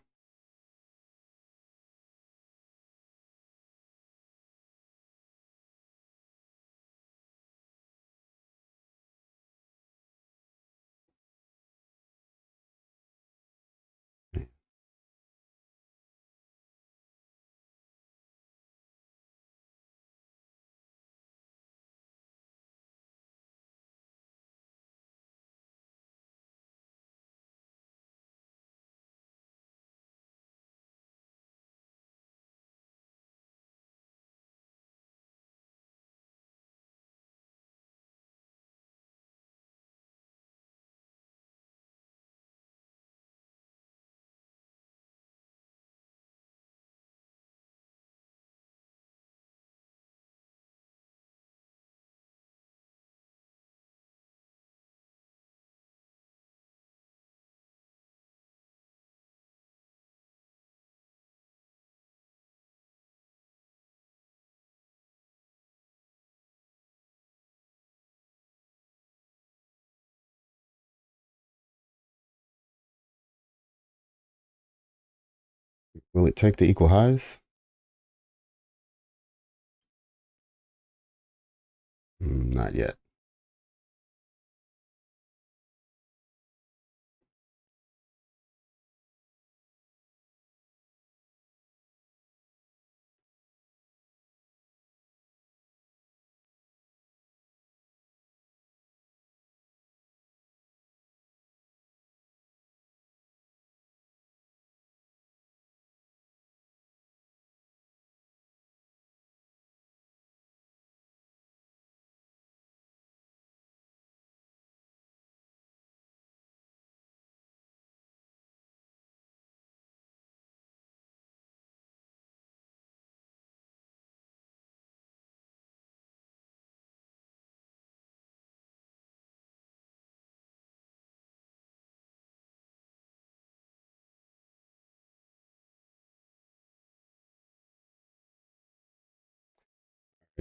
Will it take the equal highs? Not yet.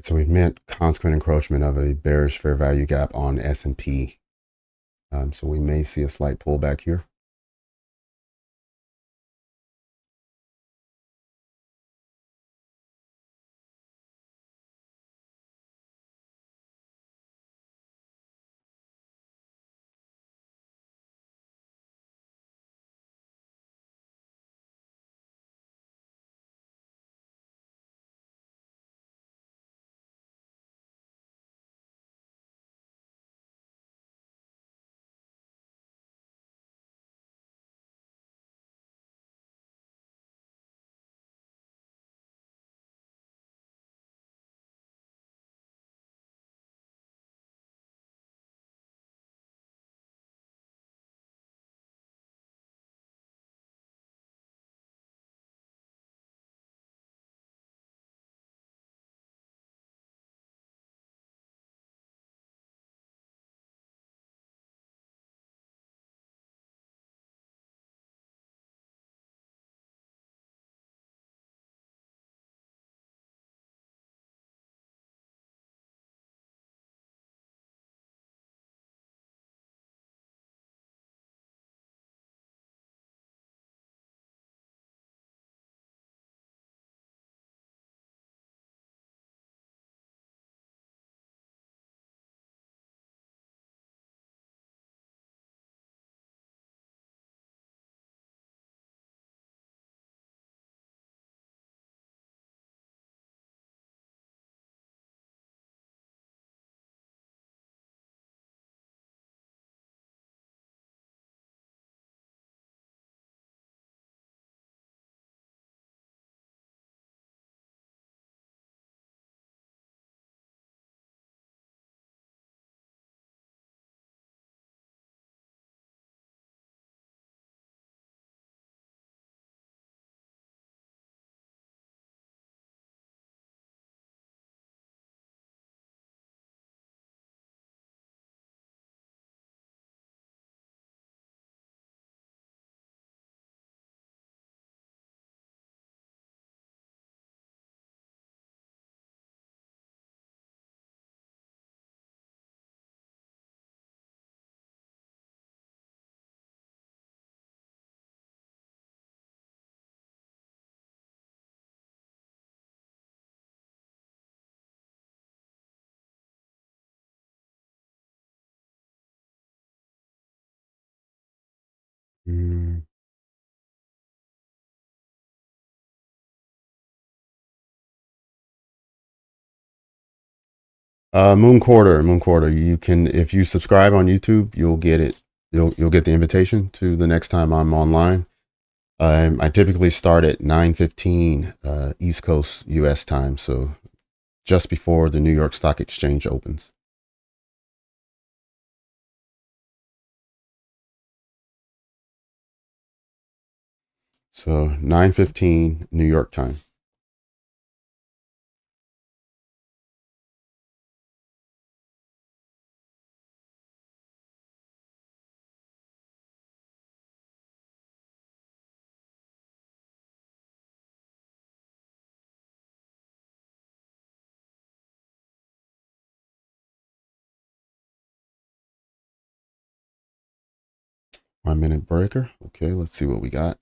So we've met consequent encroachment of a bearish fair value gap on S&P. So we may see a slight pullback here. Mm. Moon quarter. You can, if you subscribe on YouTube, you'll get it. You'll get the invitation to the next time I'm online. I typically start at 9:15 East Coast U.S. time, so just before the New York Stock Exchange opens. So 9:15 New York time. One minute breaker. Okay, let's see what we got.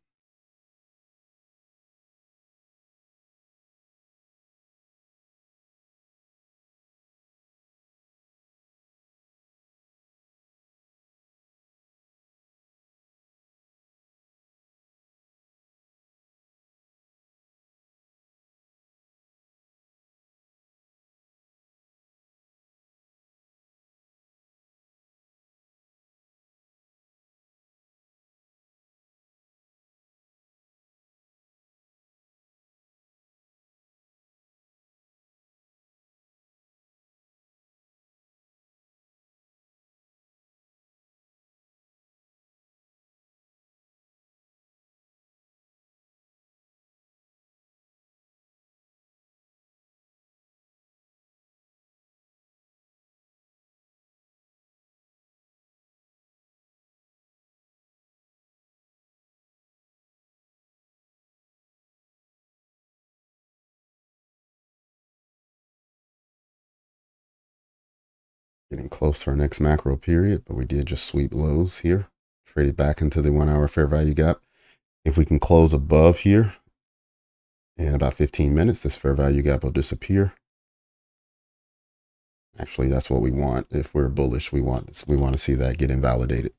Getting close to our next macro period, but we did just sweep lows here. Traded back into the 1 hour fair value gap. If we can close above here in about 15 minutes, this fair value gap will disappear. Actually, that's what we want. If we're bullish, we want to see that get invalidated.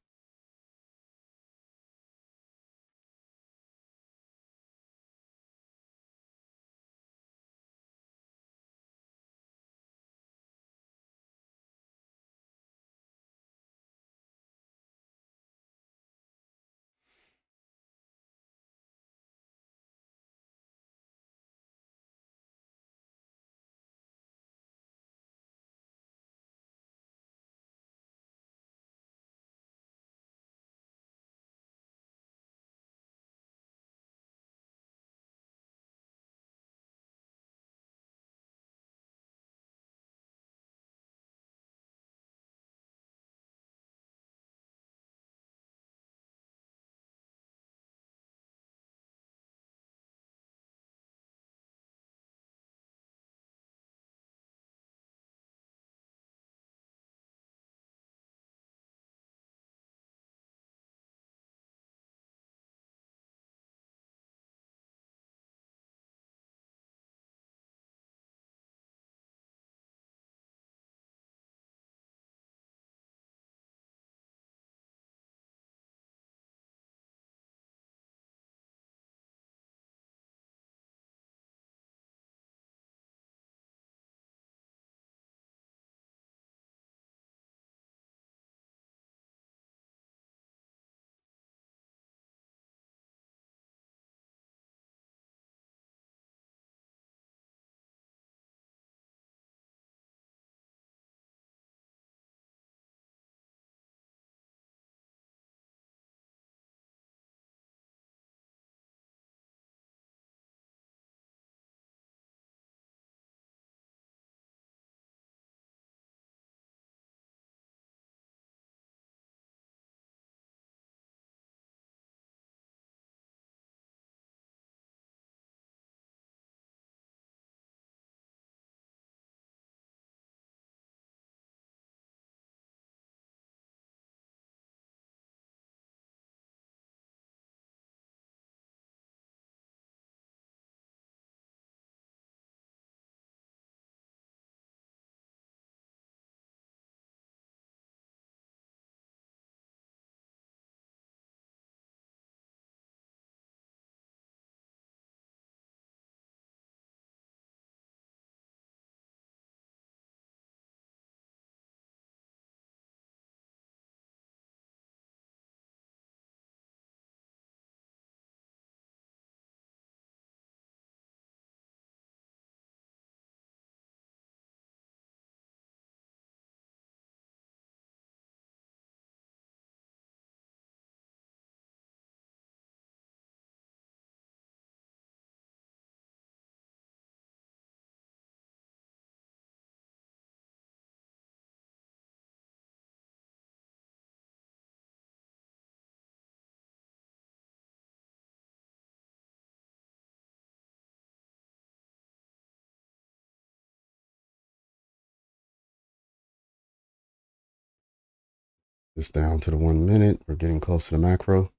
It's down to the 1 minute. We're getting close to the macro.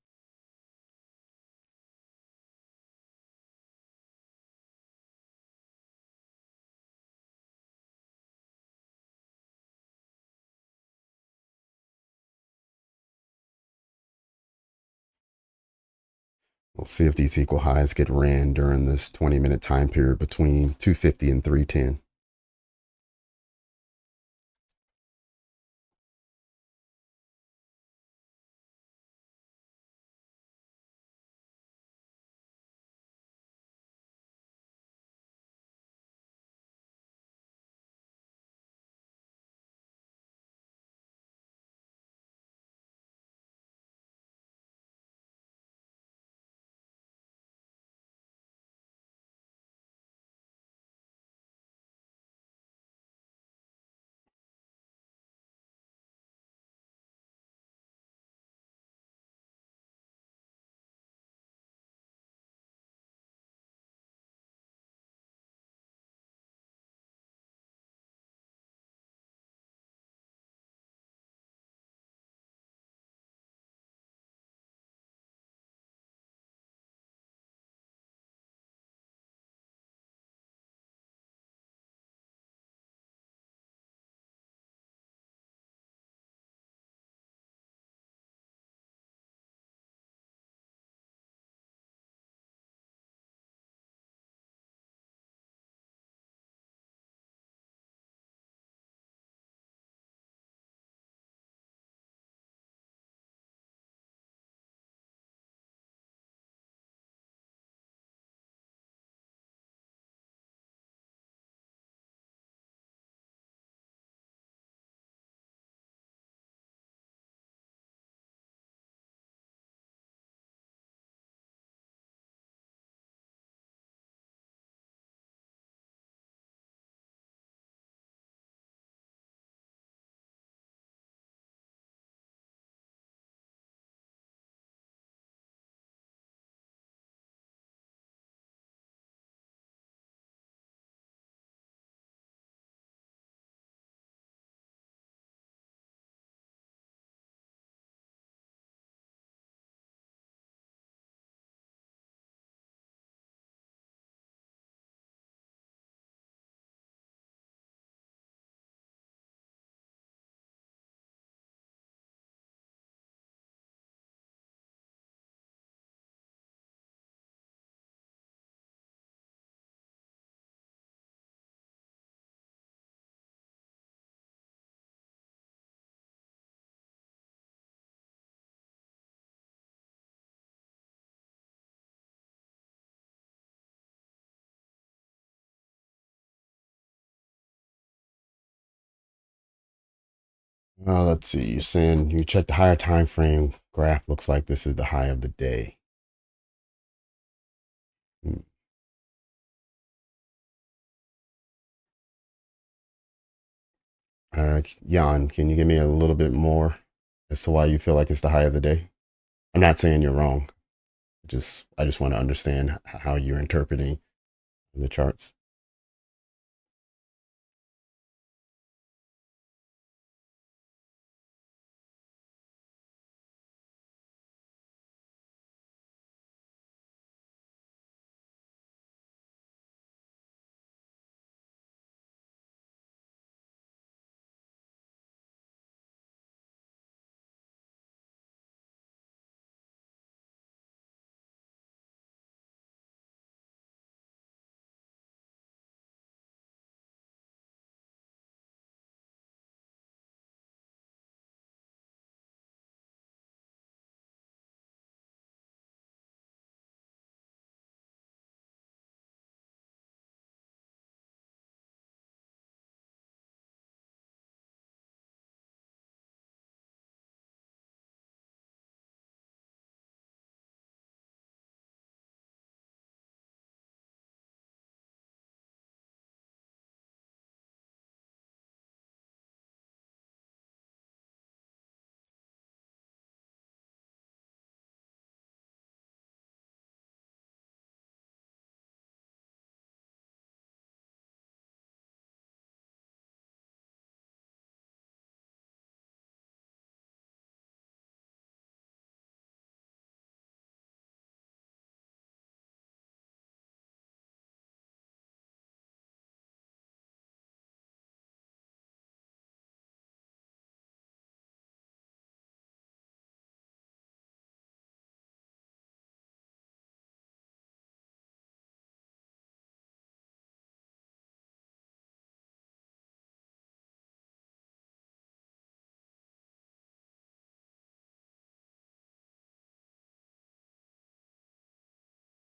We'll see if these equal highs get ran during this 20-minute time period between 250 and 310. Let's see. You're saying you check the higher time frame graph. Looks like this is the high of the day. Hmm. Jan, can you give me a little bit more as to why you feel like it's the high of the day? I'm not saying you're wrong. I just want to understand how you're interpreting the charts.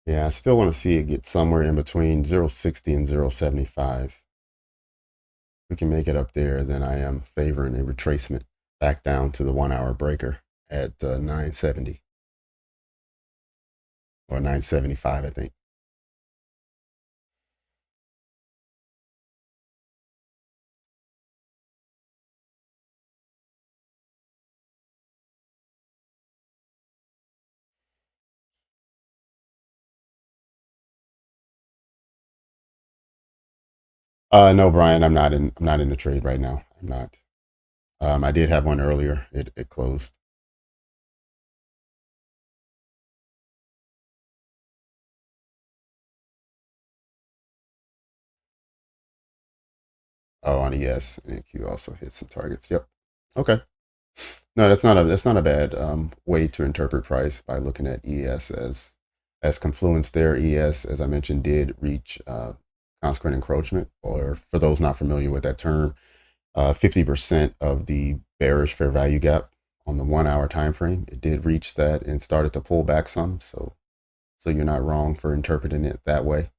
Yeah, I still want to see it get somewhere in between 0.60 and 0.75. If we can make it up there, then I am favoring a retracement back down to the 1 hour breaker at 970 or 975, I think. No, Brian, I'm not in the trade right now. I'm not. I did have one earlier. It closed. Oh, on ES, and Q also hit some targets. Yep. Okay. No, that's not a bad way to interpret price by looking at ES as confluence there. ES, as I mentioned, did reach consequent encroachment, or for those not familiar with that term, 50% of the bearish fair value gap on the 1 hour time frame. It did reach that and started to pull back some. So you're not wrong for interpreting it that way.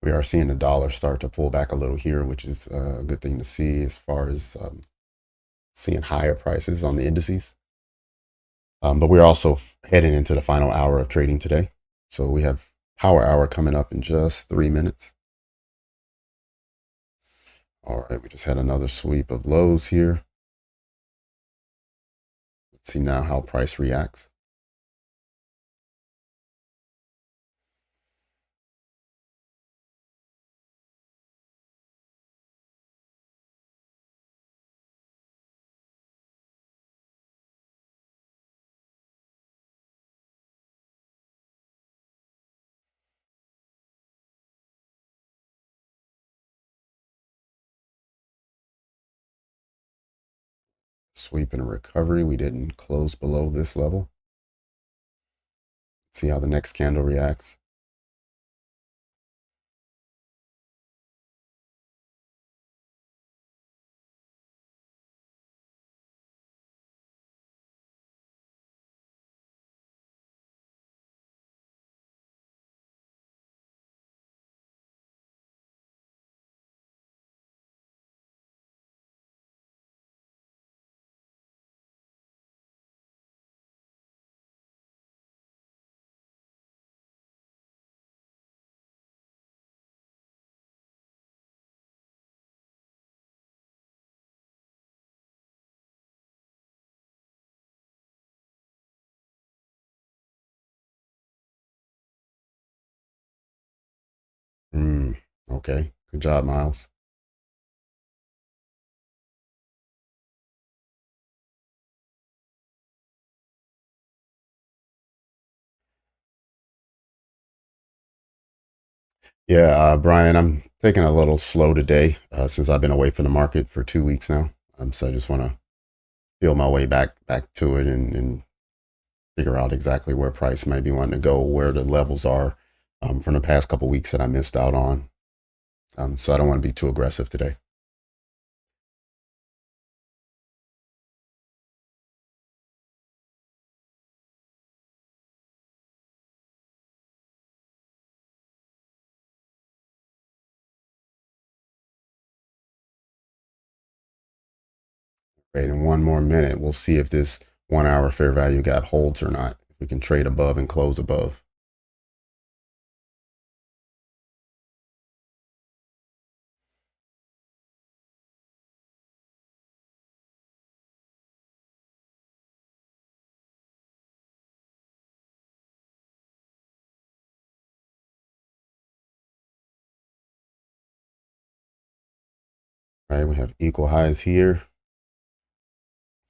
We are seeing the dollar start to pull back a little here, which is a good thing to see as far as seeing higher prices on the indices. But we're also heading into the final hour of trading today. So we have power hour coming up in just 3 minutes. All right, we just had another sweep of lows here. Let's see now how price reacts. Sweep and a recovery. We didn't close below this level. See how the next candle reacts. Okay. Good job, Miles. Yeah, Brian, I'm taking a little slow today since I've been away from the market for 2 weeks now. So I just want to feel my way back to it and figure out exactly where price might be wanting to go, where the levels are from the past couple weeks that I missed out on. So I don't want to be too aggressive today. Right, in one more minute, we'll see if this 1 hour fair value gap holds or not. If we can trade above and close above. Right, we have equal highs here,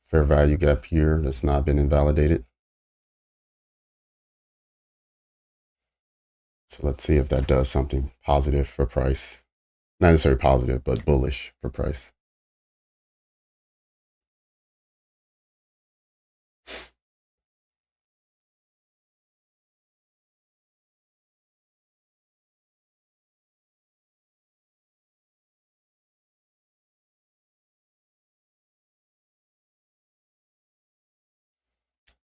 fair value gap here that's not been invalidated. So let's see if that does something positive for price. Not necessarily positive, but bullish for price.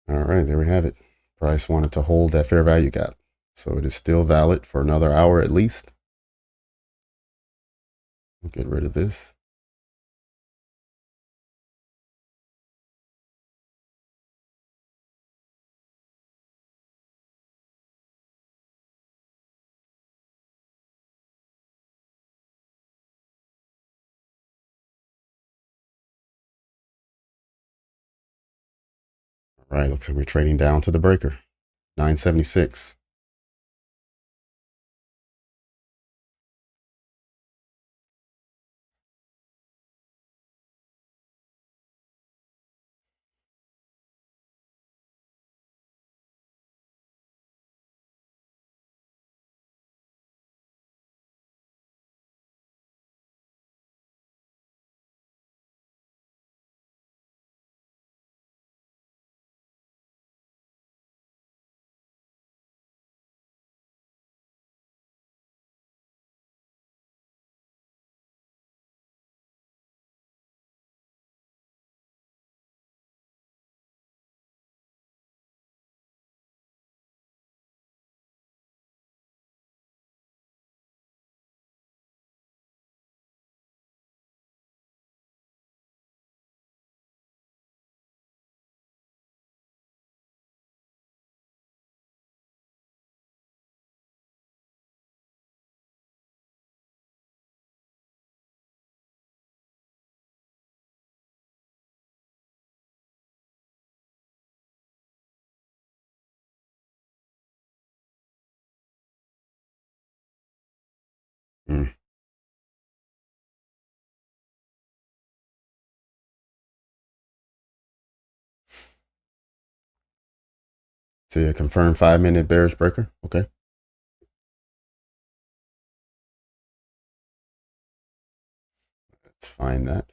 All right, there we have it. Price wanted to hold that fair value gap. So it is still valid for another hour at least. We'll get rid of this. All right, looks like we're trading down to the breaker. 976. Mm. See a confirmed 5-minute bearish breaker. Okay. Let's find that.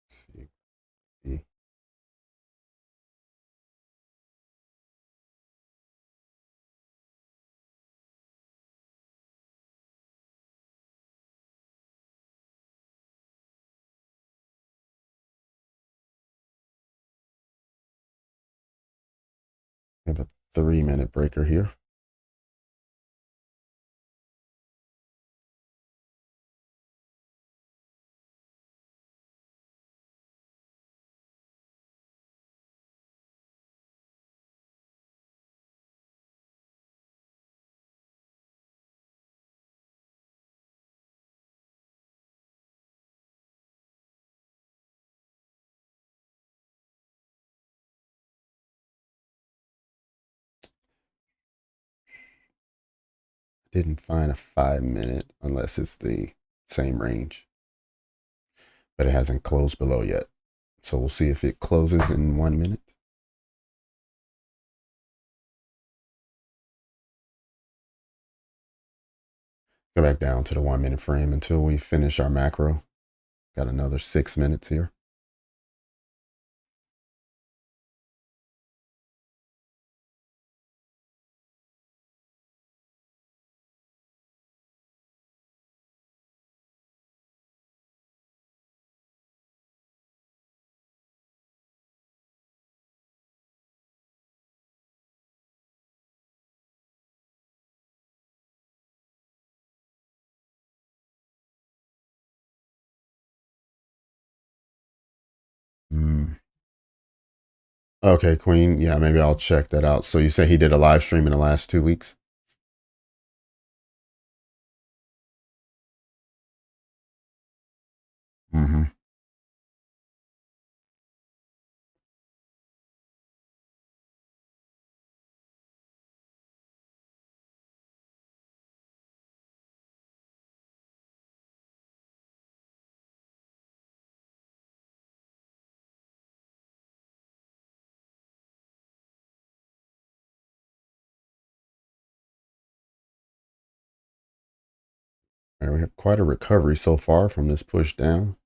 Let's see. We have a 3-minute breaker here. Didn't find a 5-minute unless it's the same range, but it hasn't closed below yet. So we'll see if it closes in 1 minute. Go back down to the 1-minute frame until we finish our macro. Got another 6 minutes here. Okay, Queen. Yeah, maybe I'll check that out. So you say he did a live stream in the last 2 weeks? Mm-hmm. All right, we have quite a recovery so far from this push down.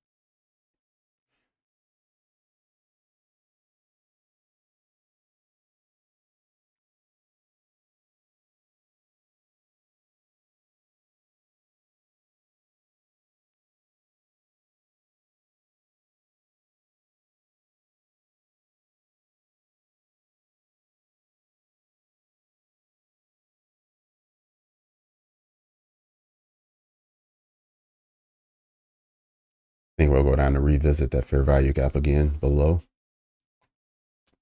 I think we'll go down to revisit that fair value gap again below,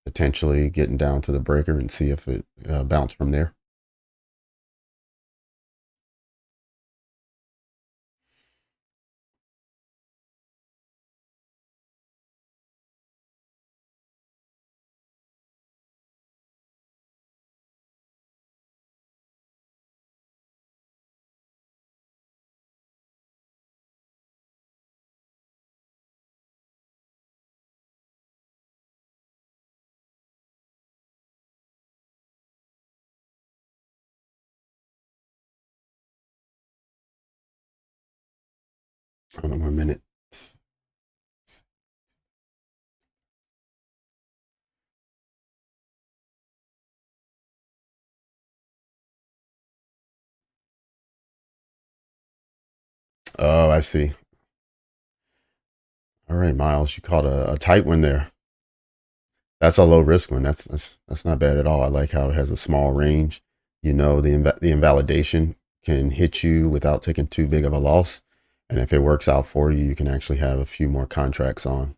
potentially getting down to the breaker and see if it bounced from there. Hold on 1 minute. Oh, I see. All right, Miles, you caught a tight one there. That's a low risk one. That's not bad at all. I like how it has a small range. You know, the invalidation can hit you without taking too big of a loss. And if it works out for you, you can actually have a few more contracts on.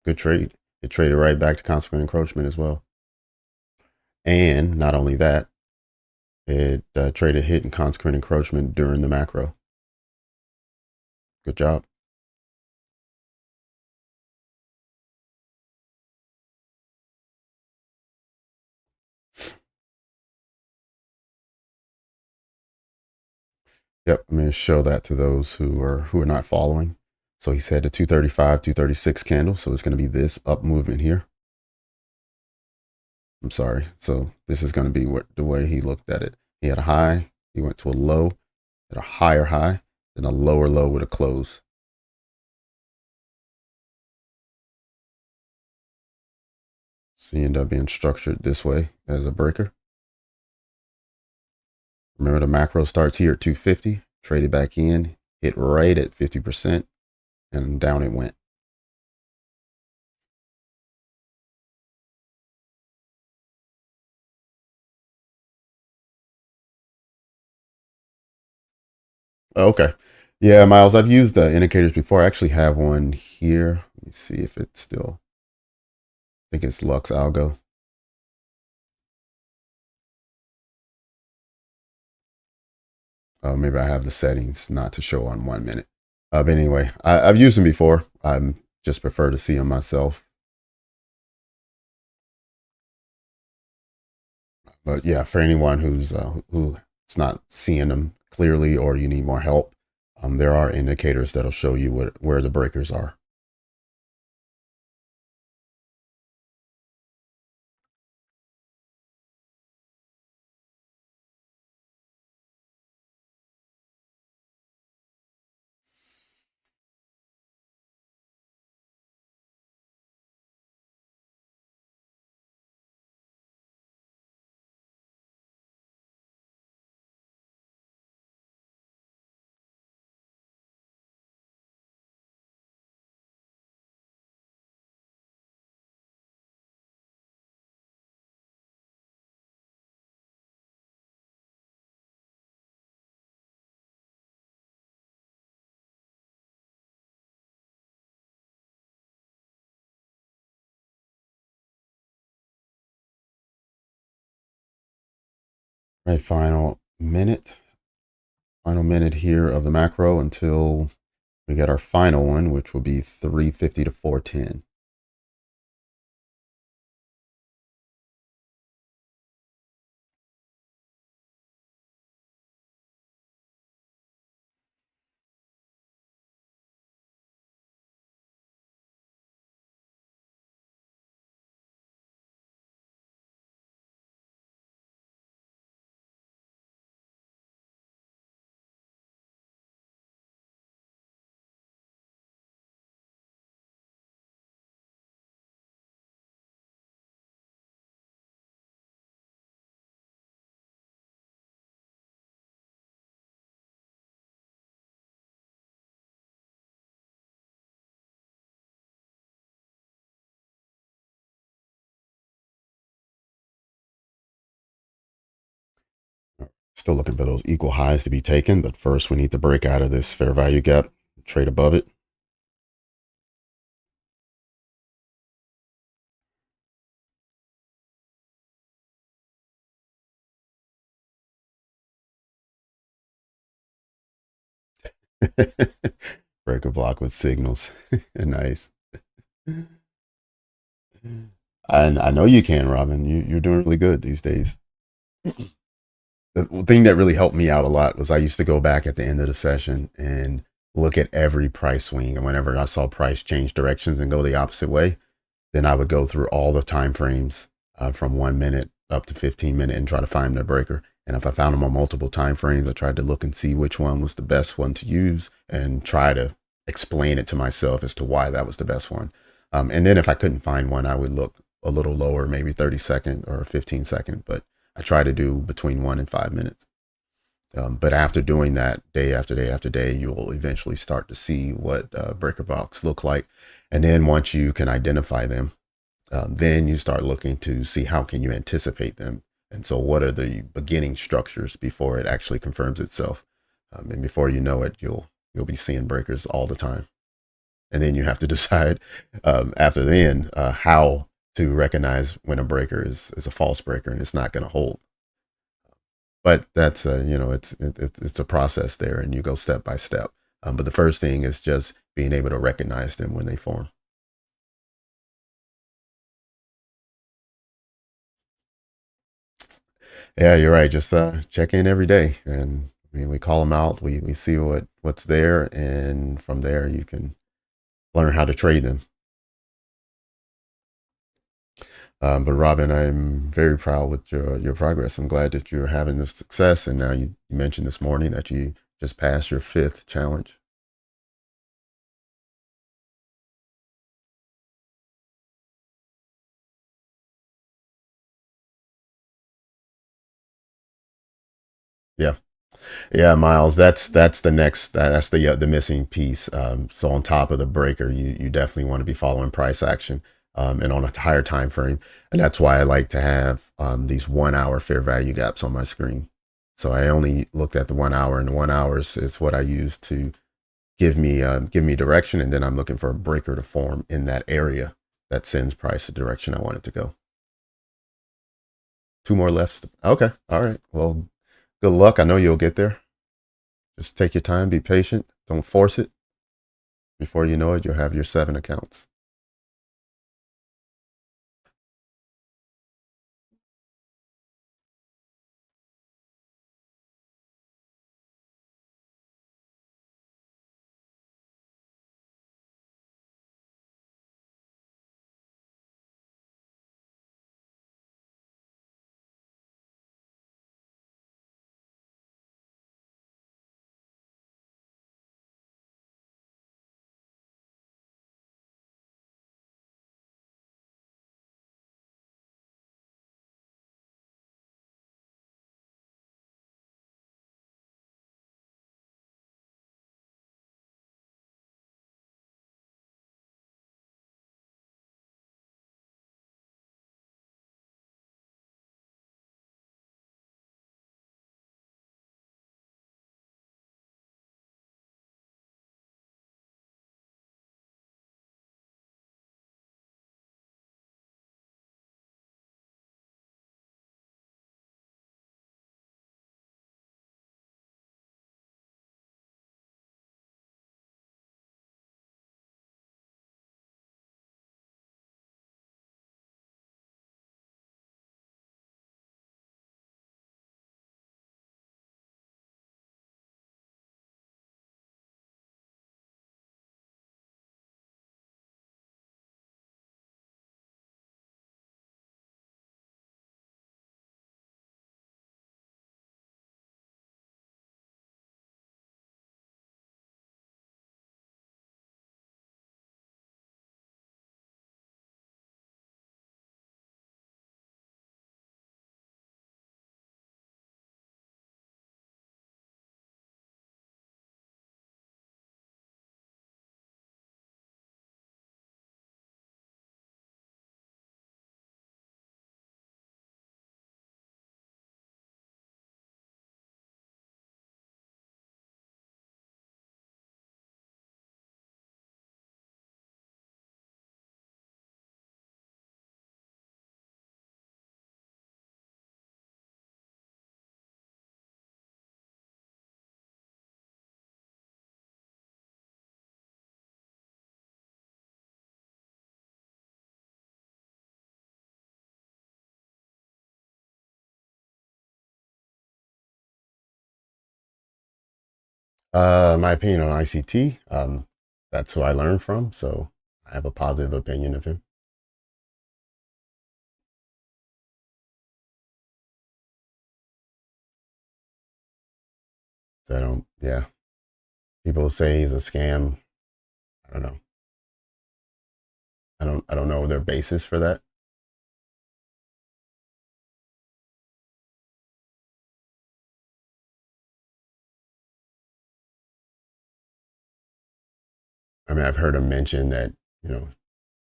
Good trade. It traded right back to consequent encroachment as well. And not only that, it traded hit and consequent encroachment during the macro. Good job. Yep, I'm going to show that to those who are not following. So he said the 235, 236 candle. So it's going to be this up movement here. I'm sorry. So this is going to be the way he looked at it. He had a high, he went to a low, at a higher high, then a lower low with a close. So you end up being structured this way as a breaker. Remember the macro starts here at 250, traded back in, hit right at 50%, and down it went. Okay. Yeah, Miles, I've used indicators before. I actually have one here. Let me see if it's still, I think it's Lux Algo. Maybe I have the settings not to show on 1 minute. But anyway, I've used them before. I just prefer to see them myself. But yeah, for anyone who's not seeing them clearly or you need more help, there are indicators that'll show you where the breakers are. Right, final minute here of the macro until we get our final one, which will be 350 to 410. Still looking for those equal highs to be taken, but first we need to break out of this fair value gap, trade above it. Breaker block with signals. Nice. And I know you can, Robin. You're doing really good these days. The thing that really helped me out a lot was I used to go back at the end of the session and look at every price swing. And whenever I saw price change directions and go the opposite way, then I would go through all the time frames from 1 minute up to 15 minute and try to find the breaker. And if I found them on multiple time frames, I tried to look and see which one was the best one to use and try to explain it to myself as to why that was the best one. And then if I couldn't find one, I would look a little lower, maybe 30-second or 15-second, but I try to do between 1 and 5 minutes. But after doing that day after day after day, you'll eventually start to see what breaker blocks look like. And then once you can identify them, then you start looking to see how can you anticipate them. And so what are the beginning structures before it actually confirms itself? And before you know it, you'll be seeing breakers all the time. And then you have to decide after then how to recognize when a breaker is a false breaker and it's not going to hold. But that's it's a process there, and you go step by step. But the first thing is just being able to recognize them when they form. Yeah, you're right. Just check in every day, and I mean, we call them out. We see what's there, and from there you can learn how to trade them. But Robin, I'm very proud with your progress. I'm glad that you're having this success, and now you mentioned this morning that you just passed your fifth challenge. Yeah. Yeah, Miles, that's the next that's the missing piece. So on top of the breaker, you definitely want to be following price action and on a higher time frame, and that's why I like to have these 1 hour fair value gaps on my screen. So I only looked at the 1 hour, and the 1 hour is what I use to give me direction, and then I'm looking for a breaker to form in that area that sends price the direction I want it to go. Two more left. Okay, all right. Well, good luck. I know you'll get there. Just take your time, be patient, don't force it. Before you know it, you'll have your 7 accounts. My opinion on ICT, that's who I learned from, so I have a positive opinion of him. So I don't, yeah. People say he's a scam. I don't know. I don't know their basis for that. I mean, I've heard him mention that, you know,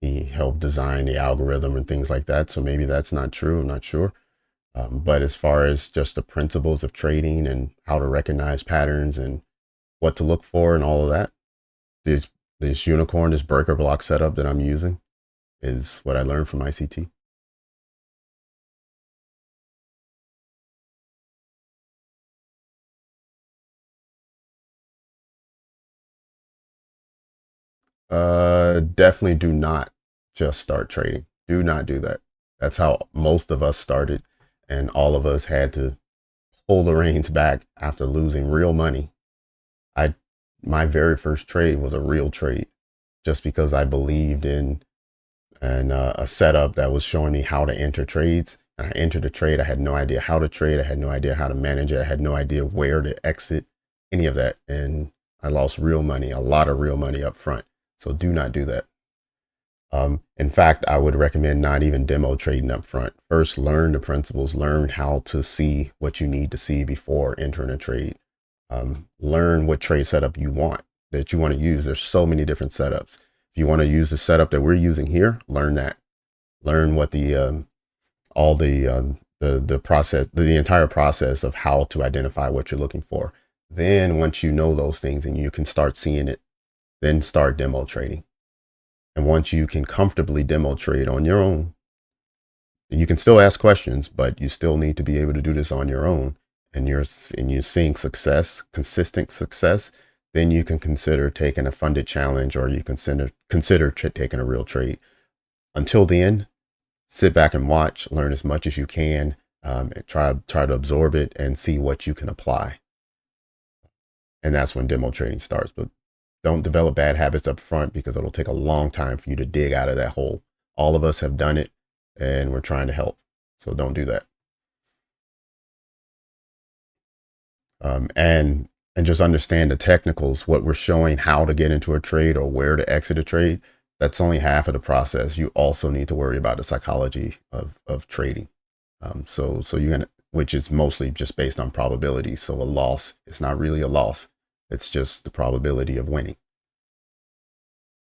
he helped design the algorithm and things like that. So maybe that's not true. I'm not sure. But as far as just the principles of trading and how to recognize patterns and what to look for and all of that, this this unicorn, this breaker block setup that I'm using is what I learned from ICT. Definitely do not just start trading. Do not do that. That's how most of us started, and all of us had to pull the reins back after losing real money. I My very first trade was a real trade, just because I believed in a setup that was showing me how to enter trades. And I entered a trade. I had no idea how to trade. I had no idea how to manage it. I had no idea where to exit, any of that. And I lost real money, a lot of real money up front. So do not do that. In fact, I would recommend not even demo trading up front. First, learn the principles, learn how to see what you need to see before entering a trade. Learn what trade setup you want, that you want to use. There's so many different setups. If you want to use the setup that we're using here, learn that. Learn what all the process, the entire process of how to identify what you're looking for. Then once you know those things and you can start seeing it, then start demo trading. And once you can comfortably demo trade on your own, you can still ask questions, but you still need to be able to do this on your own. And you're seeing success, consistent success, then you can consider taking a funded challenge, or you consider taking a real trade. Until then, sit back and watch, learn as much as you can, and try to absorb it and see what you can apply. And that's when demo trading starts. But don't develop bad habits up front, because it'll take a long time for you to dig out of that hole. All of us have done it, and we're trying to help. So don't do that. And just understand the technicals, what we're showing, how to get into a trade or where to exit a trade. That's only half of the process. You also need to worry about the psychology of trading. So you're gonna, which is mostly just based on probability. So a loss is not really a loss. It's just the probability of winning,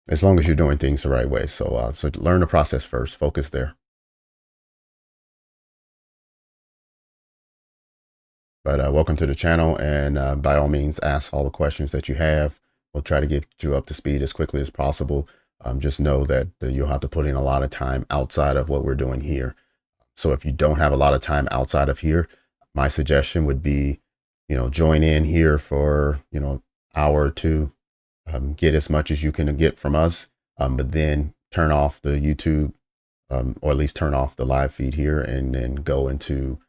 as long as you're doing things the right way. So learn the process first. Focus there. But welcome to the channel, and by all means, ask all the questions that you have. We'll try to get you up to speed as quickly as possible. Just know that you'll have to put in a lot of time outside of what we're doing here. So if you don't have a lot of time outside of here, my suggestion would be, join in here for, hour or two, get as much as you can get from us, but then turn off the YouTube, or at least turn off the live feed here, and then go into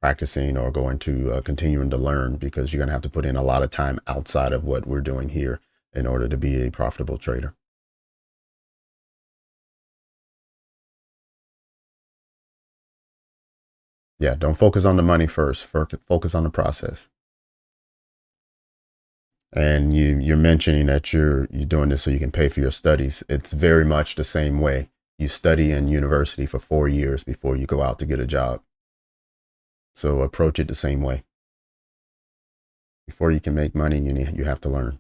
practicing, or go into continuing to learn, because you're going to have to put in a lot of time outside of what we're doing here in order to be a profitable trader. Yeah, don't focus on the money first. Focus on the process. And you're mentioning that you're doing this so you can pay for your studies. It's very much the same way. You study in university for 4 years before you go out to get a job. So approach it the same way. Before you can make money, you have to learn.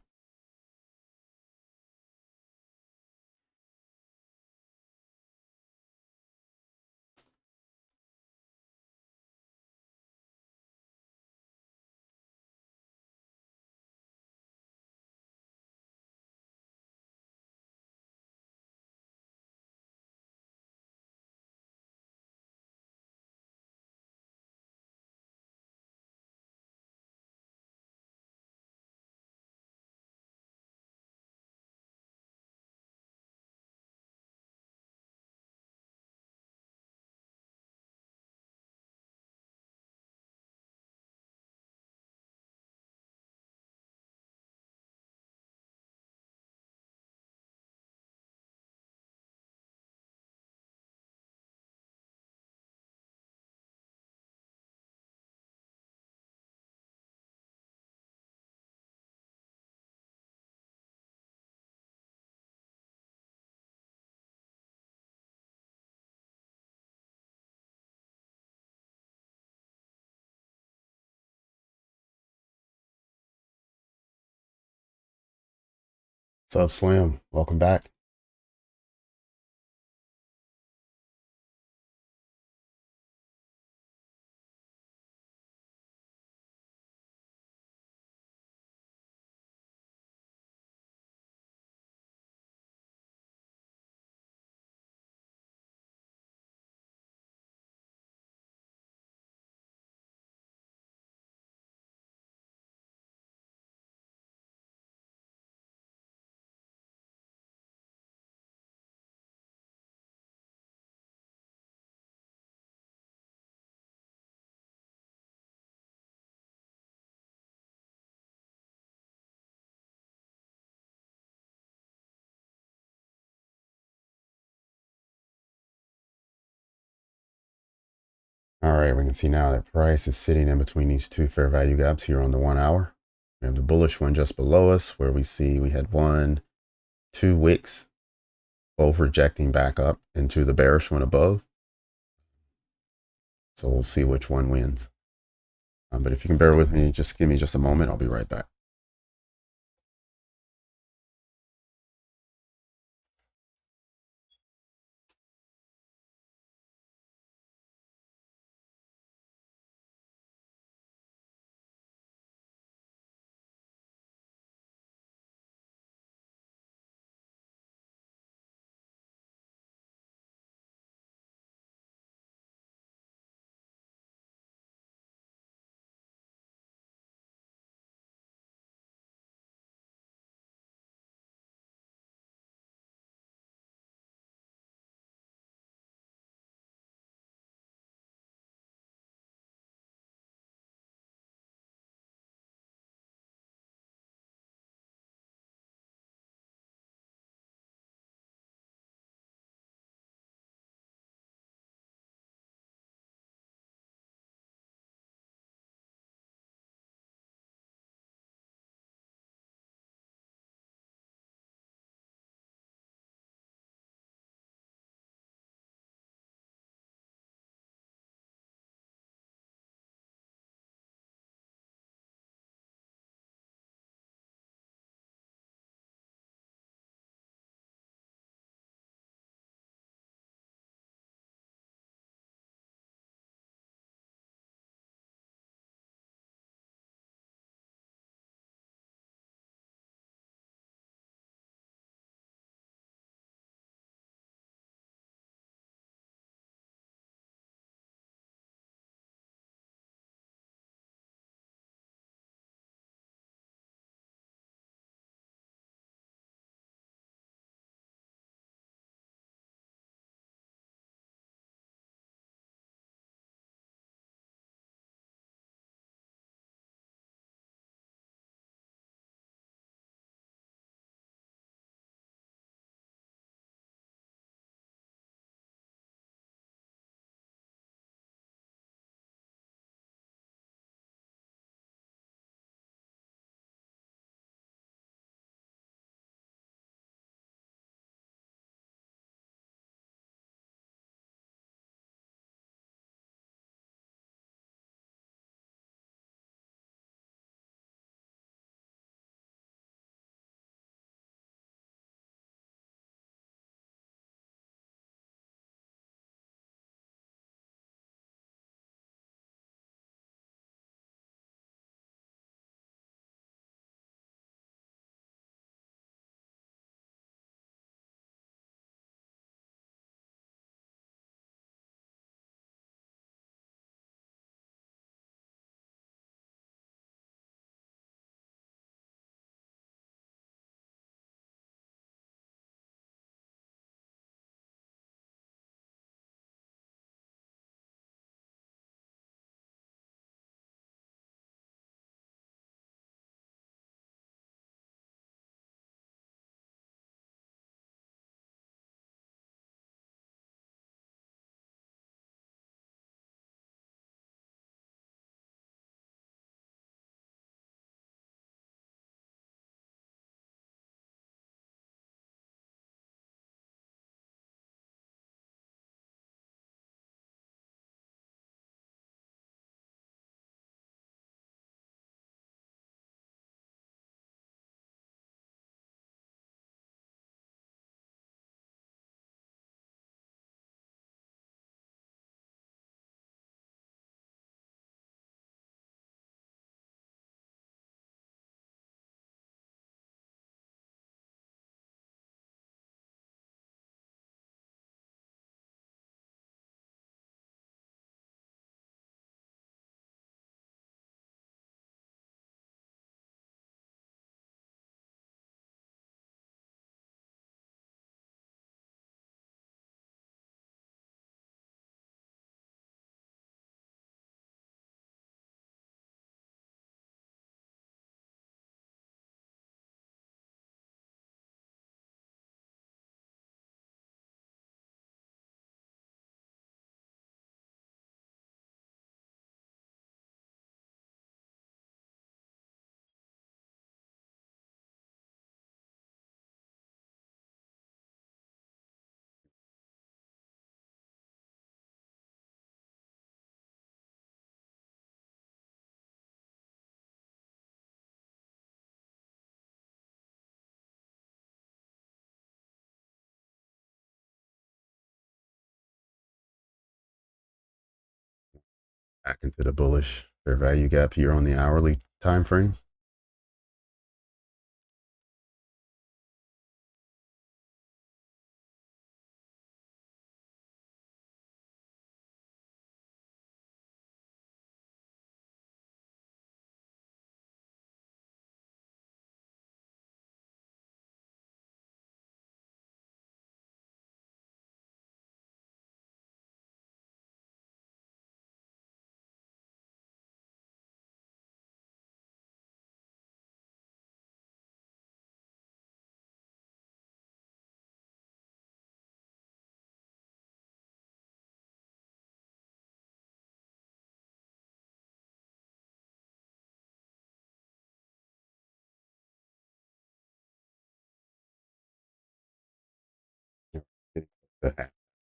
What's up, Slim? Welcome back. All right, we can see now that price is sitting in between these two fair value gaps here on the 1 hour. We have the bullish one just below us where we see we had 2 wicks, both rejecting back up into the bearish one above. So we'll see which one wins. But if you can bear with me, just give me just a moment. I'll be right back. Back into the bullish fair value gap here on the hourly time frame.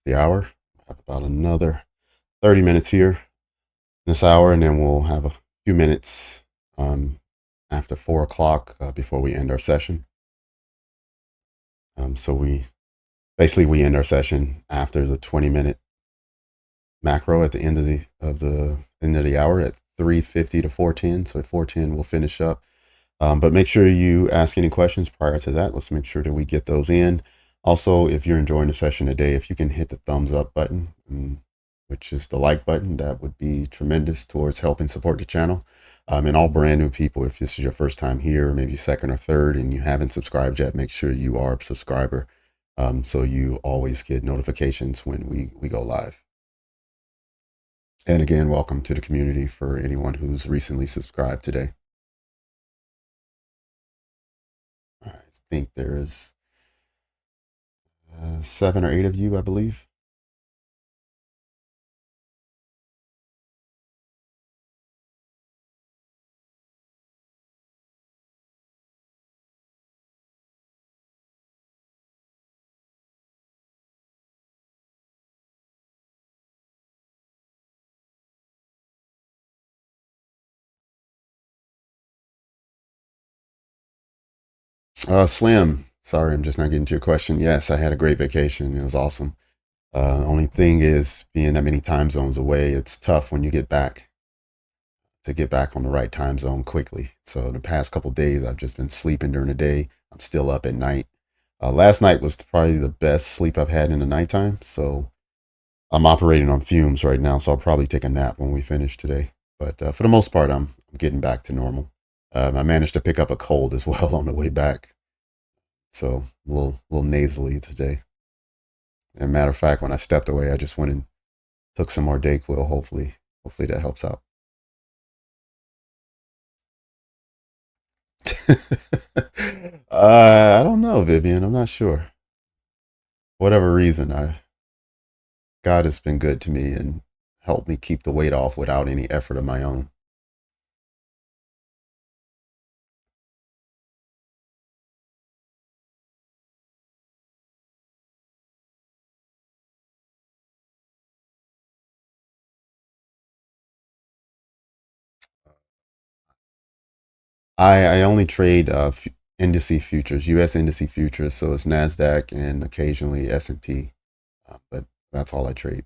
The hour. We'll have about another 30 minutes here this hour, and then we'll have a few minutes after 4 o'clock before we end our session. So we end our session after the 20-minute macro at the end of the hour at 3:50 to 4:10. So at 4:10 we'll finish up. But make sure you ask any questions prior to that. Let's make sure that we get those in. Also, if you're enjoying the session today, if you can hit the thumbs up button, which is the like button, that would be tremendous towards helping support the channel. And all brand new people, if this is your first time here, maybe second or third, and you haven't subscribed yet, make sure you are a subscriber, so you always get notifications when we go live. And again, welcome to the community for anyone who's recently subscribed today. I think there's 7 or 8 of you, I believe. Slim, sorry, I'm just not getting to your question. Yes, I had a great vacation. It was awesome. Only thing is, being that many time zones away, it's tough when you get back to get back on the right time zone quickly. So the past couple days, I've just been sleeping during the day. I'm still up at night. Last night was probably the best sleep I've had in the nighttime. So I'm operating on fumes right now. So I'll probably take a nap when we finish today. But for the most part, I'm getting back to normal. I managed to pick up a cold as well on the way back. So a little nasally today. As a matter of fact, when I stepped away, I just went and took some more Dayquil. Hopefully that helps out. I don't know, Vivian. I'm not sure. Whatever reason, God has been good to me and helped me keep the weight off without any effort of my own. I only trade indice futures, U.S. indice futures, so it's Nasdaq and occasionally S&P, but that's all I trade.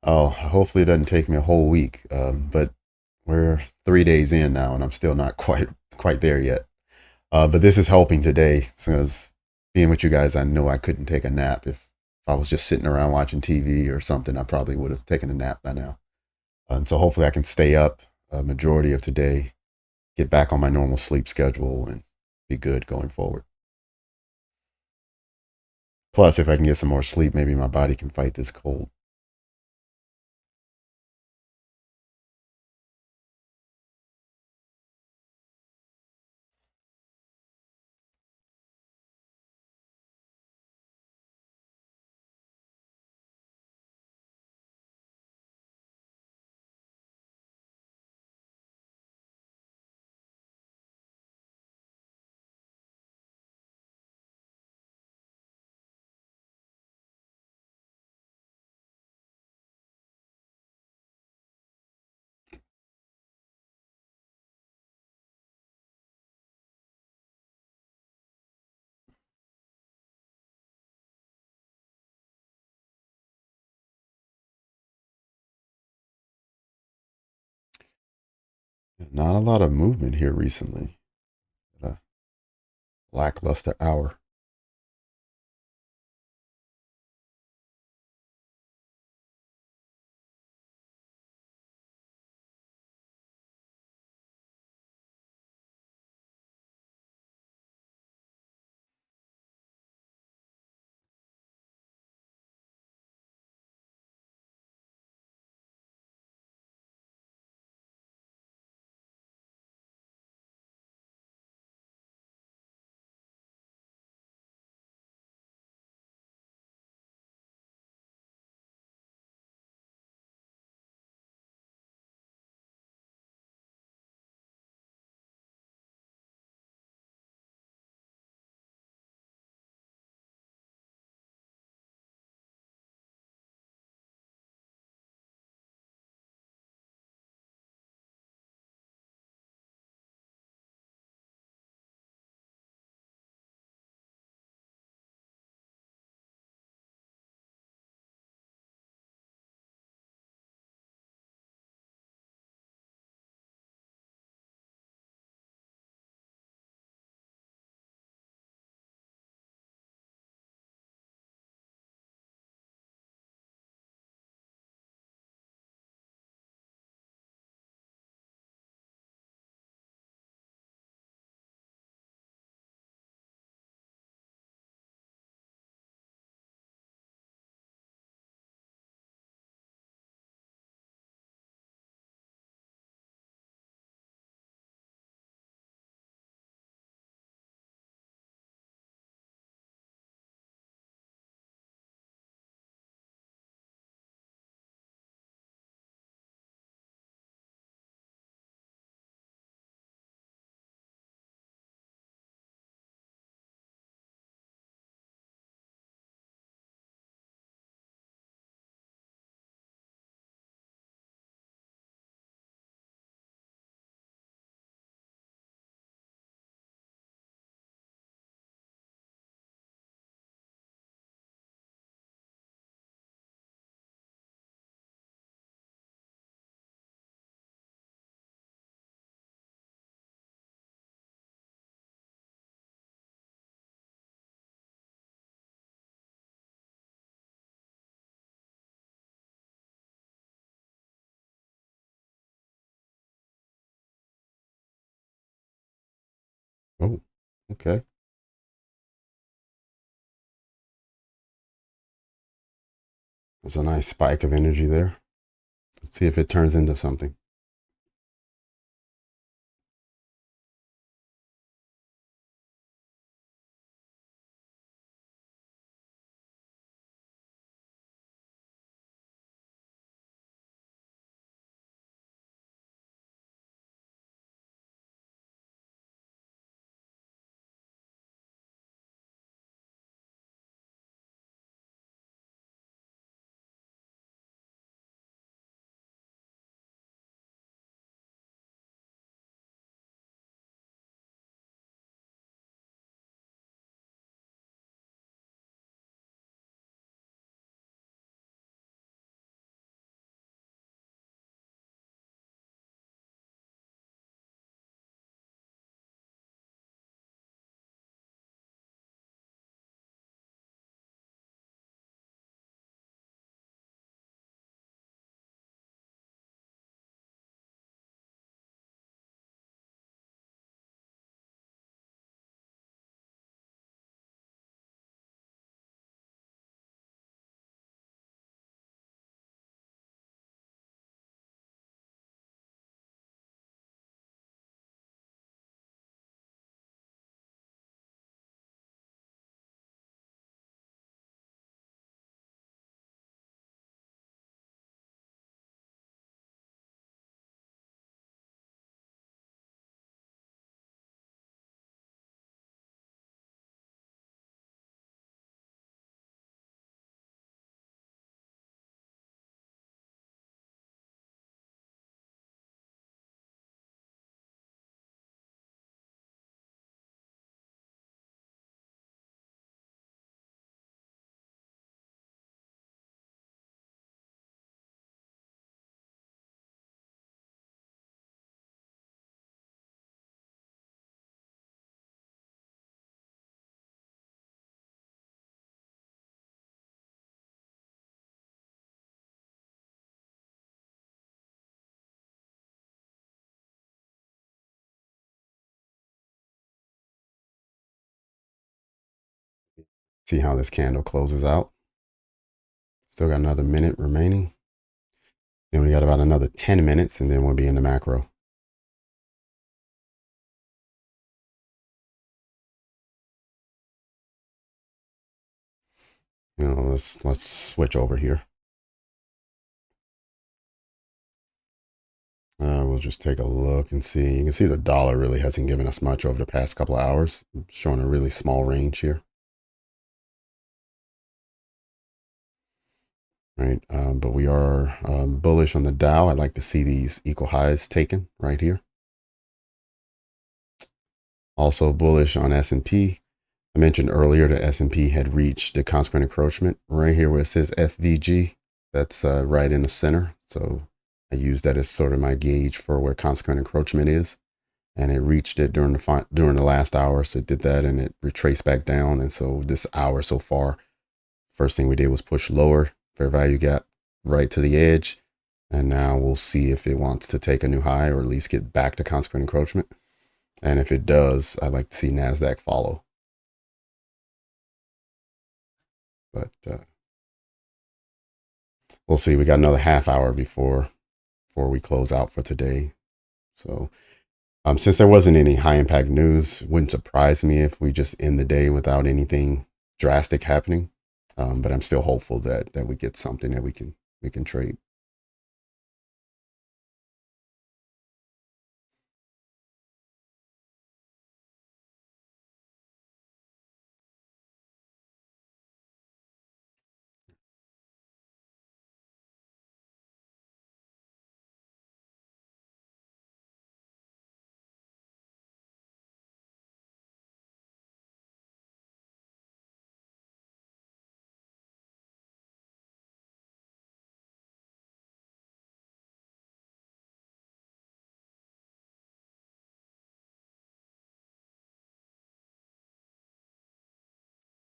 Oh, hopefully it doesn't take me a whole week, but we're 3 days in now, and I'm still not quite there yet. But this is helping today because being with you guys, I know I couldn't take a nap if I was just sitting around watching TV or something. I probably would have taken a nap by now. And so hopefully I can stay up a majority of today, get back on my normal sleep schedule, and be good going forward. Plus, if I can get some more sleep, maybe my body can fight this cold. Not a lot of movement here recently. A lackluster hour. Oh, okay. There's a nice spike of energy there. Let's see if it turns into something. See how this candle closes out. Still got another minute remaining. Then we got about another 10 minutes and then we'll be in the macro. Let's switch over here. We'll just take a look and see. You can see the dollar really hasn't given us much over the past couple of hours, showing a really small range here. Right, but we are bullish on the Dow. I'd like to see these equal highs taken right here. Also bullish on S&P. I mentioned earlier that S&P had reached the consequent encroachment right here where it says FVG. That's right in the center. So I use that as sort of my gauge for where consequent encroachment is. And it reached it during the last hour. So it did that and it retraced back down. And so this hour so far, first thing we did was push lower. Fair value gap right to the edge. And now we'll see if it wants to take a new high or at least get back to consequent encroachment. And if it does, I'd like to see Nasdaq follow. But we'll see. We got another half hour before we close out for today. So since there wasn't any high impact news, wouldn't surprise me if we just end the day without anything drastic happening. But I'm still hopeful that we get something that we can trade.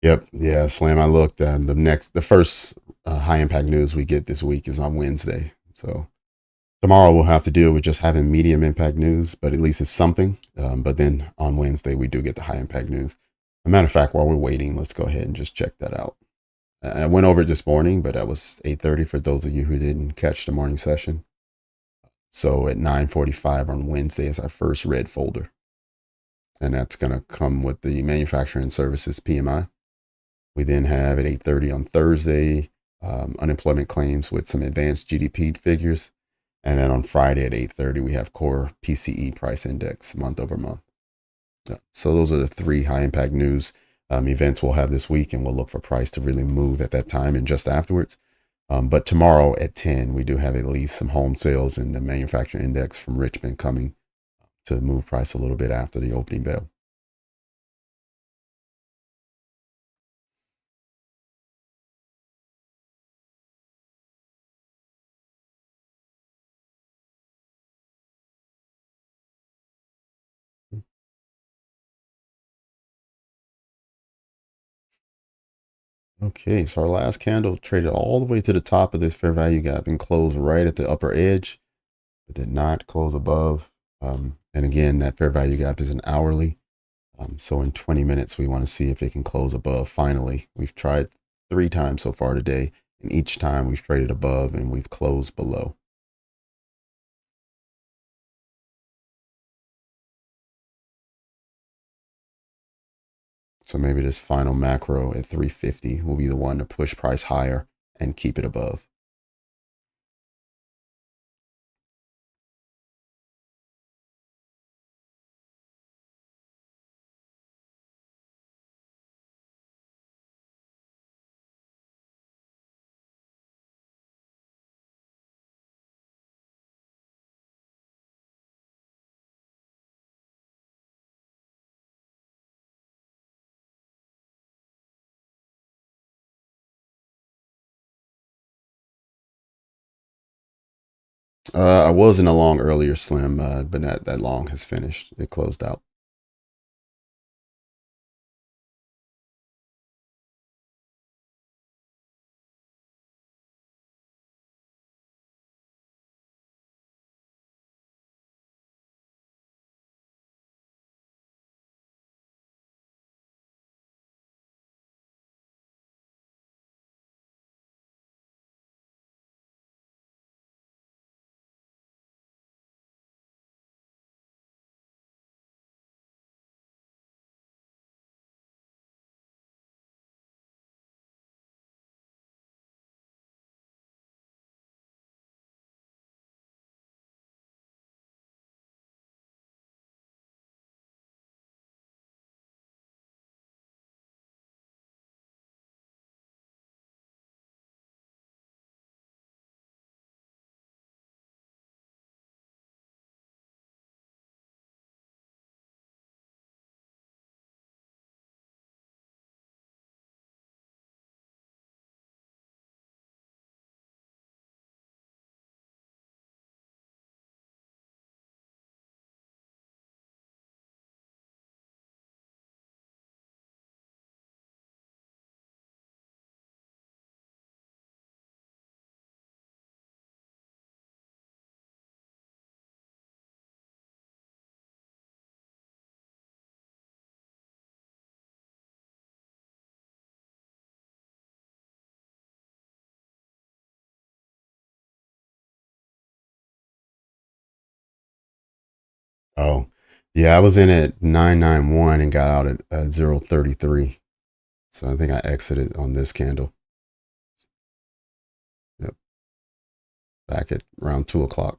Yep. Yeah, Slam. I looked. The first high impact news we get this week is on Wednesday. So tomorrow we'll have to deal with just having medium impact news, but at least it's something. But then on Wednesday we do get the high impact news. As a matter of fact, while we're waiting, let's go ahead and just check that out. I went over it this morning, but that was 8:30 for those of you who didn't catch the morning session. So at 9:45 on Wednesday is our first red folder, and that's going to come with the manufacturing services PMI. We then have at 8:30 on Thursday unemployment claims with some advanced GDP figures, and then on Friday at 8:30 we have core PCE price index month over month. So those are the three high impact news events we'll have this week, and we'll look for price to really move at that time and just afterwards. But tomorrow at 10, we do have at least some home sales and the manufacturing index from Richmond coming to move price a little bit after the opening bell. Okay, so our last candle traded all the way to the top of this fair value gap and closed right at the upper edge, but did not close above. And again, that fair value gap is an hourly. So in 20 minutes, we want to see if it can close above. Finally, we've tried 3 times so far today, and each time we've traded above and we've closed below. So maybe this final macro at 350 will be the one to push price higher and keep it above. I was in a long earlier, Slim, but that long has finished. It closed out. Oh, yeah, I was in at 991 and got out at 033. So I think I exited on this candle. Yep, back at around 2 o'clock.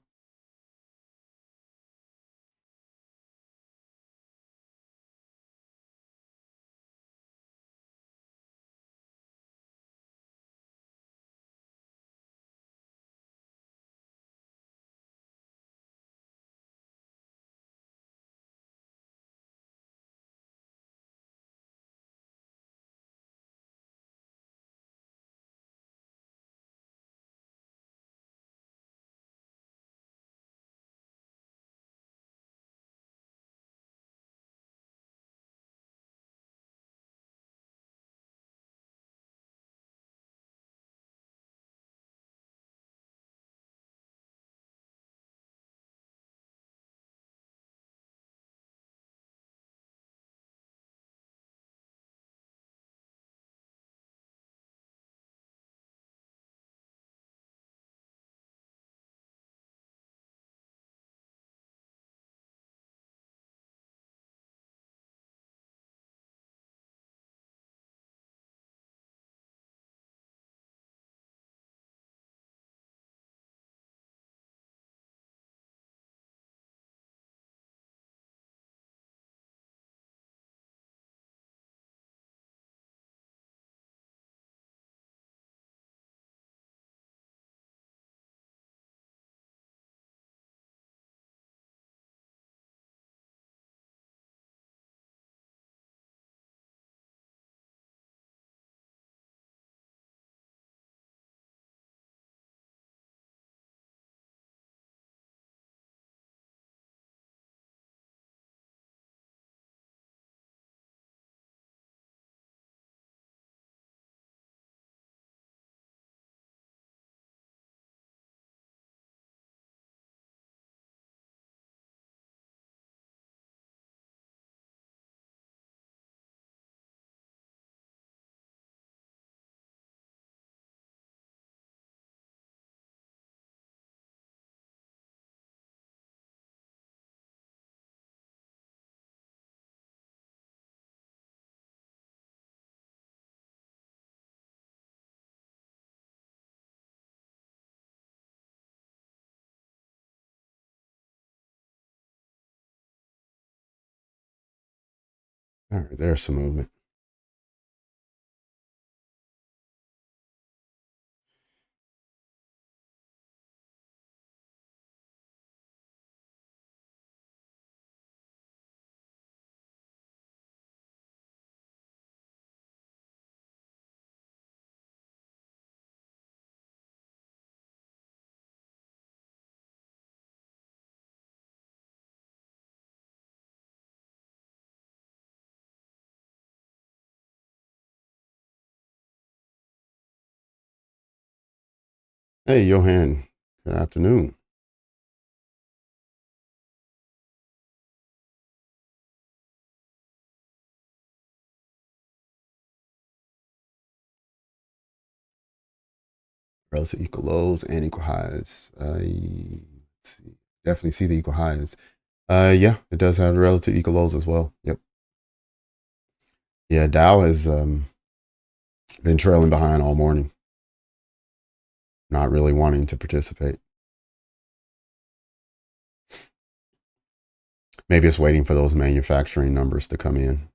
All right, there's some movement. Hey, Johan. Good afternoon. Relative equal lows and equal highs. Let's see. Definitely see the equal highs. Yeah, it does have relative equal lows as well. Yep. Yeah, Dow has been trailing behind all morning, not really wanting to participate. Maybe it's waiting for those manufacturing numbers to come in.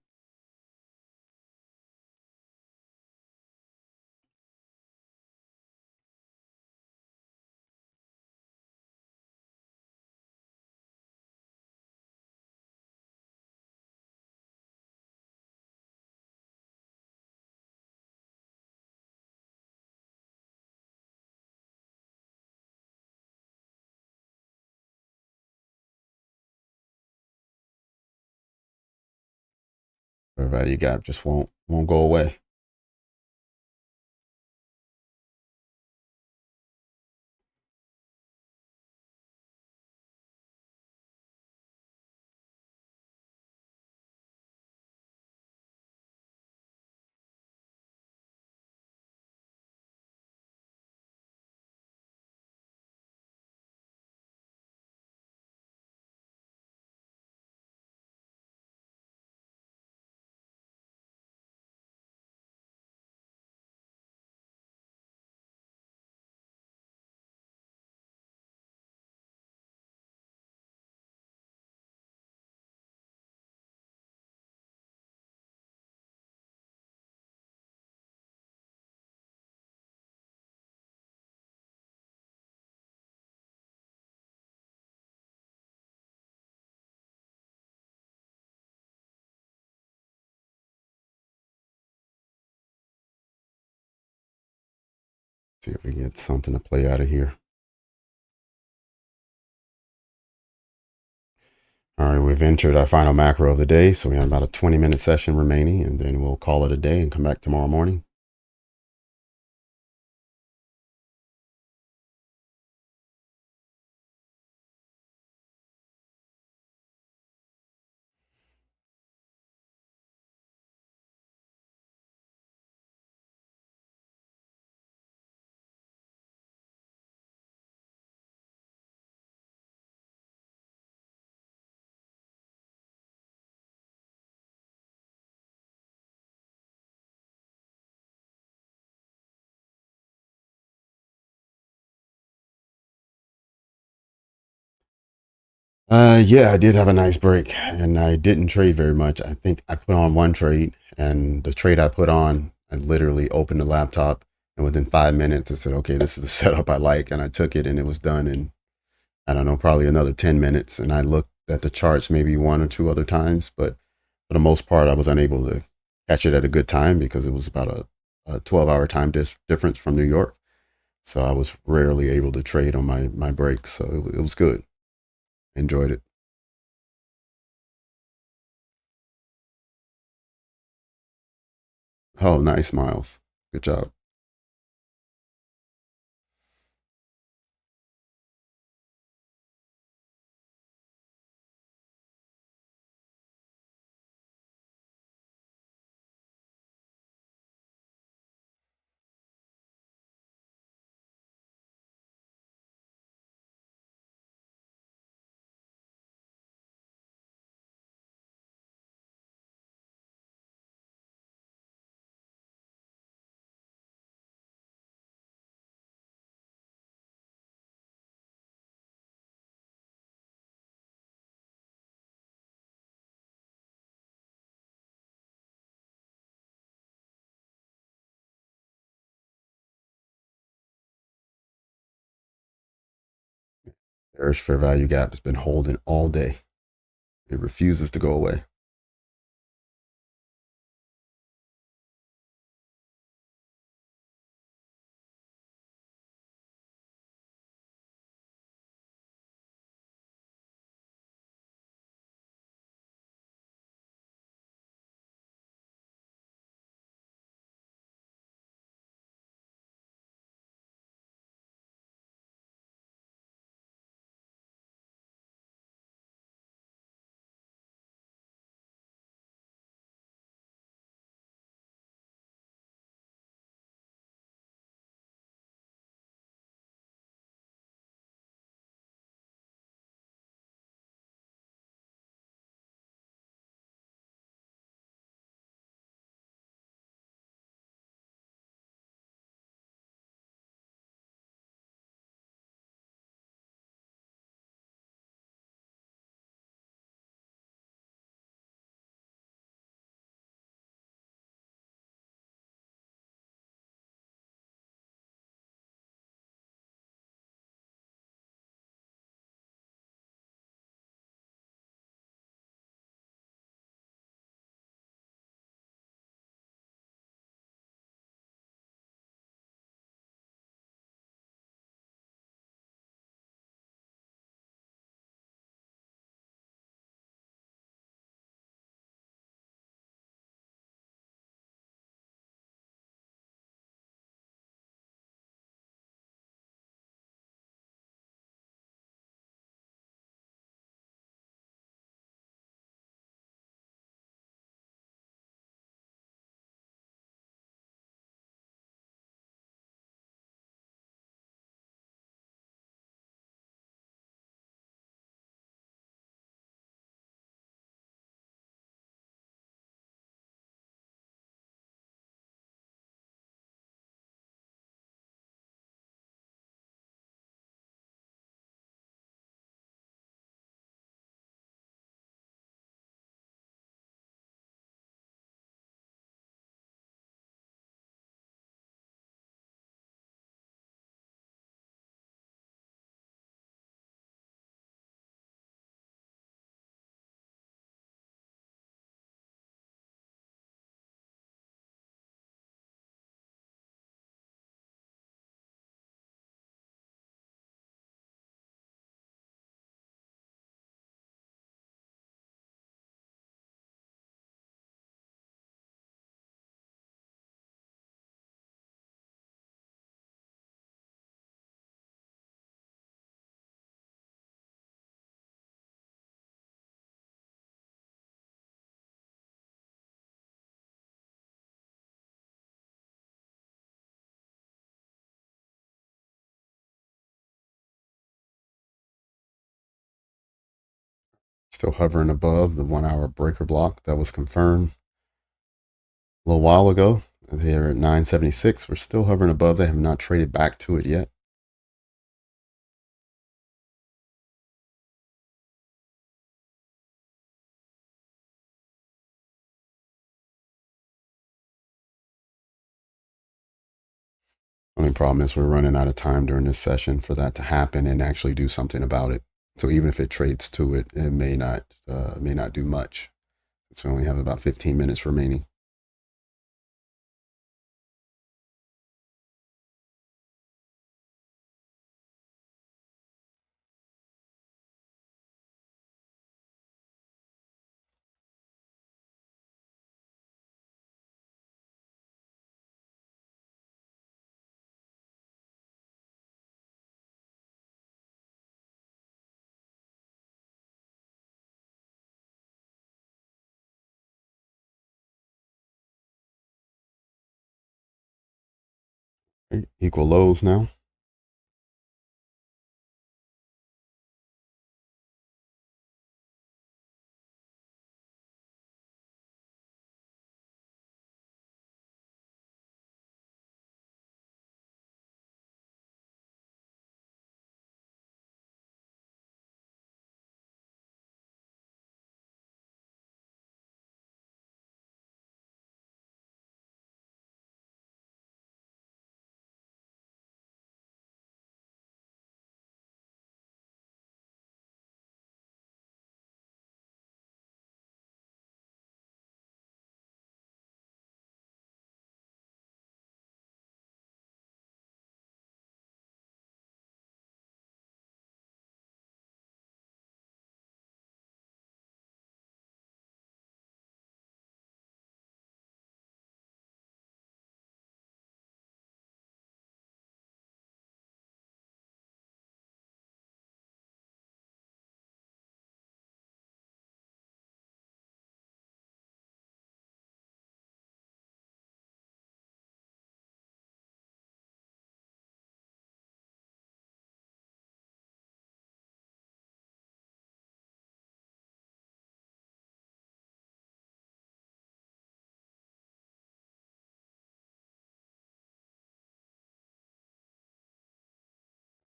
The value gap just won't go away. See if we get something to play out of here. All right, we've entered our final macro of the day, so we have about a 20-minute session remaining, and then we'll call it a day and come back tomorrow morning. Yeah, I did have a nice break, and I didn't trade very much. I think I put on one trade, and the trade I put on, I literally opened the laptop, and within 5 minutes, I said, "Okay, this is the setup I like," and I took it, and it was done in, I don't know, probably another 10 minutes. And I looked at the charts maybe one or two other times, but for the most part, I was unable to catch it at a good time because it was about a 12-hour time difference from New York. So I was rarely able to trade on my breaks. So it was good. Enjoyed it. Oh, nice, Miles. Good job. Bearish fair value gap has been holding all day. It refuses to go away. still hovering above the 1 hour breaker block that was confirmed a little while ago. They're at 976. We're still hovering above. They have not traded back to it yet. Only problem is we're running out of time during this session for that to happen and actually do something about it. So even if it trades to it, it may not do much. So we only have about 15 minutes remaining. Equal lows now.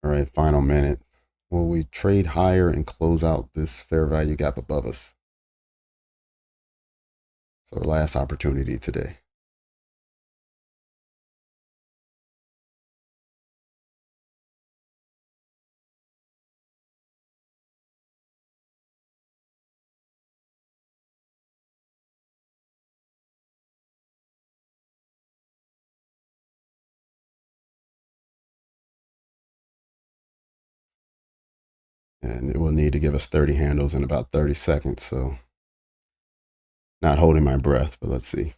All right, final minute. Will we trade higher and close out this fair value gap above us? So our last opportunity today. And it will need to give us 30 handles in about 30 seconds. So not holding my breath, but let's see.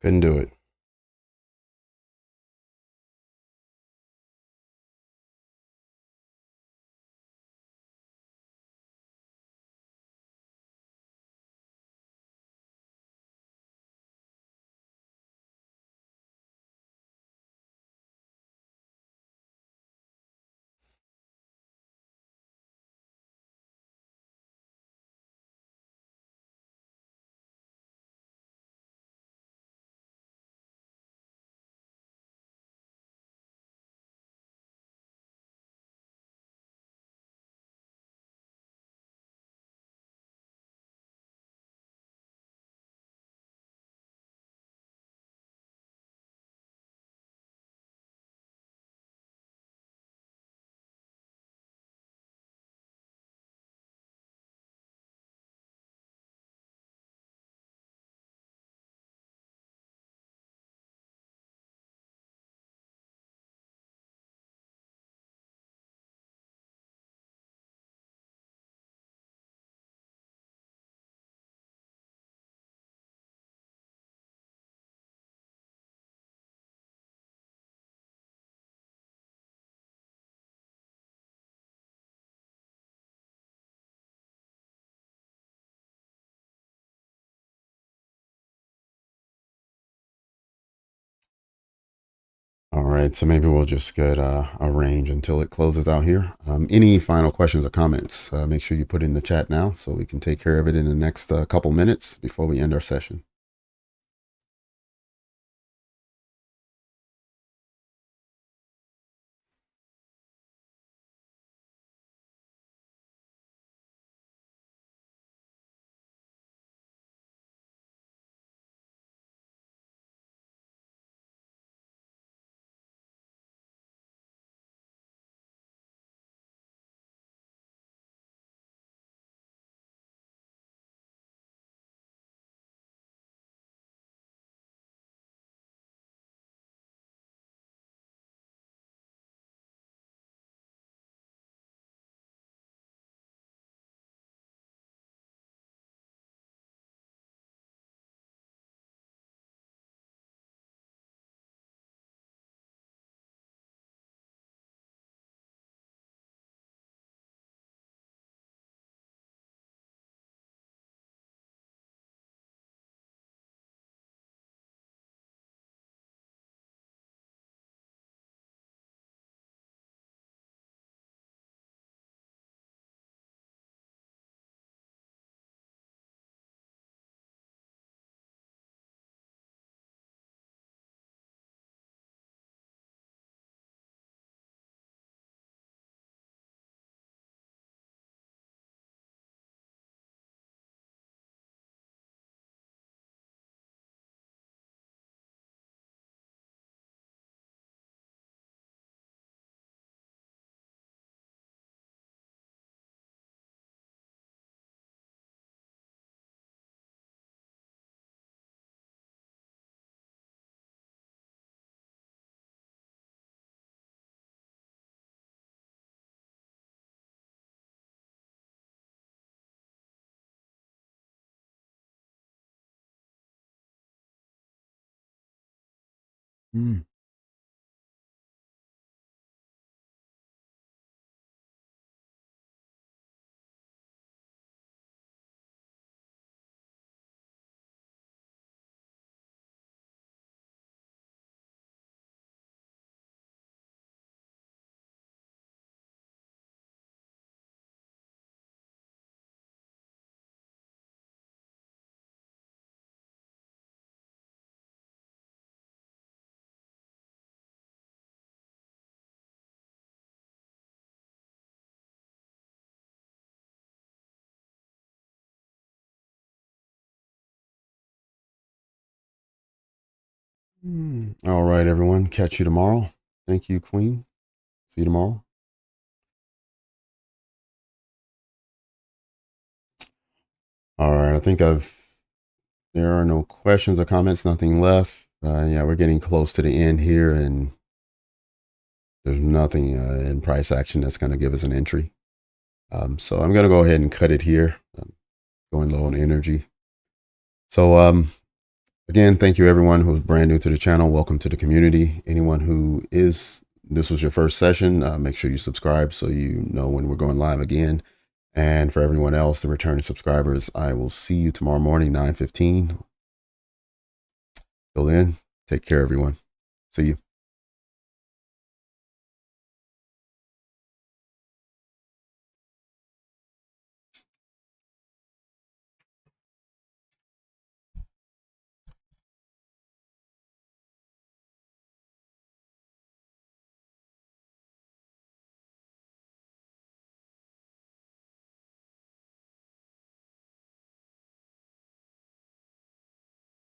Couldn't do it. right, so maybe we'll just get a range until it closes out here. Any final questions or comments, make sure you put in the chat now so we can take care of it in the next couple minutes before we end our session. Mm. All right, everyone. Catch you tomorrow. Thank you, Queen. See you tomorrow. All right. I think there are no questions or comments, nothing left. Yeah, we're getting close to the end here, and there's nothing in price action that's going to give us an entry. So I'm going to go ahead and cut it here. Going low on energy. So again, thank you everyone who's brand new to the channel. Welcome to the community. Anyone who this was your first session, make sure you subscribe so you know when we're going live again. And for everyone else, the returning subscribers, I will see you tomorrow morning, 9:15. Till then, take care, everyone. See you.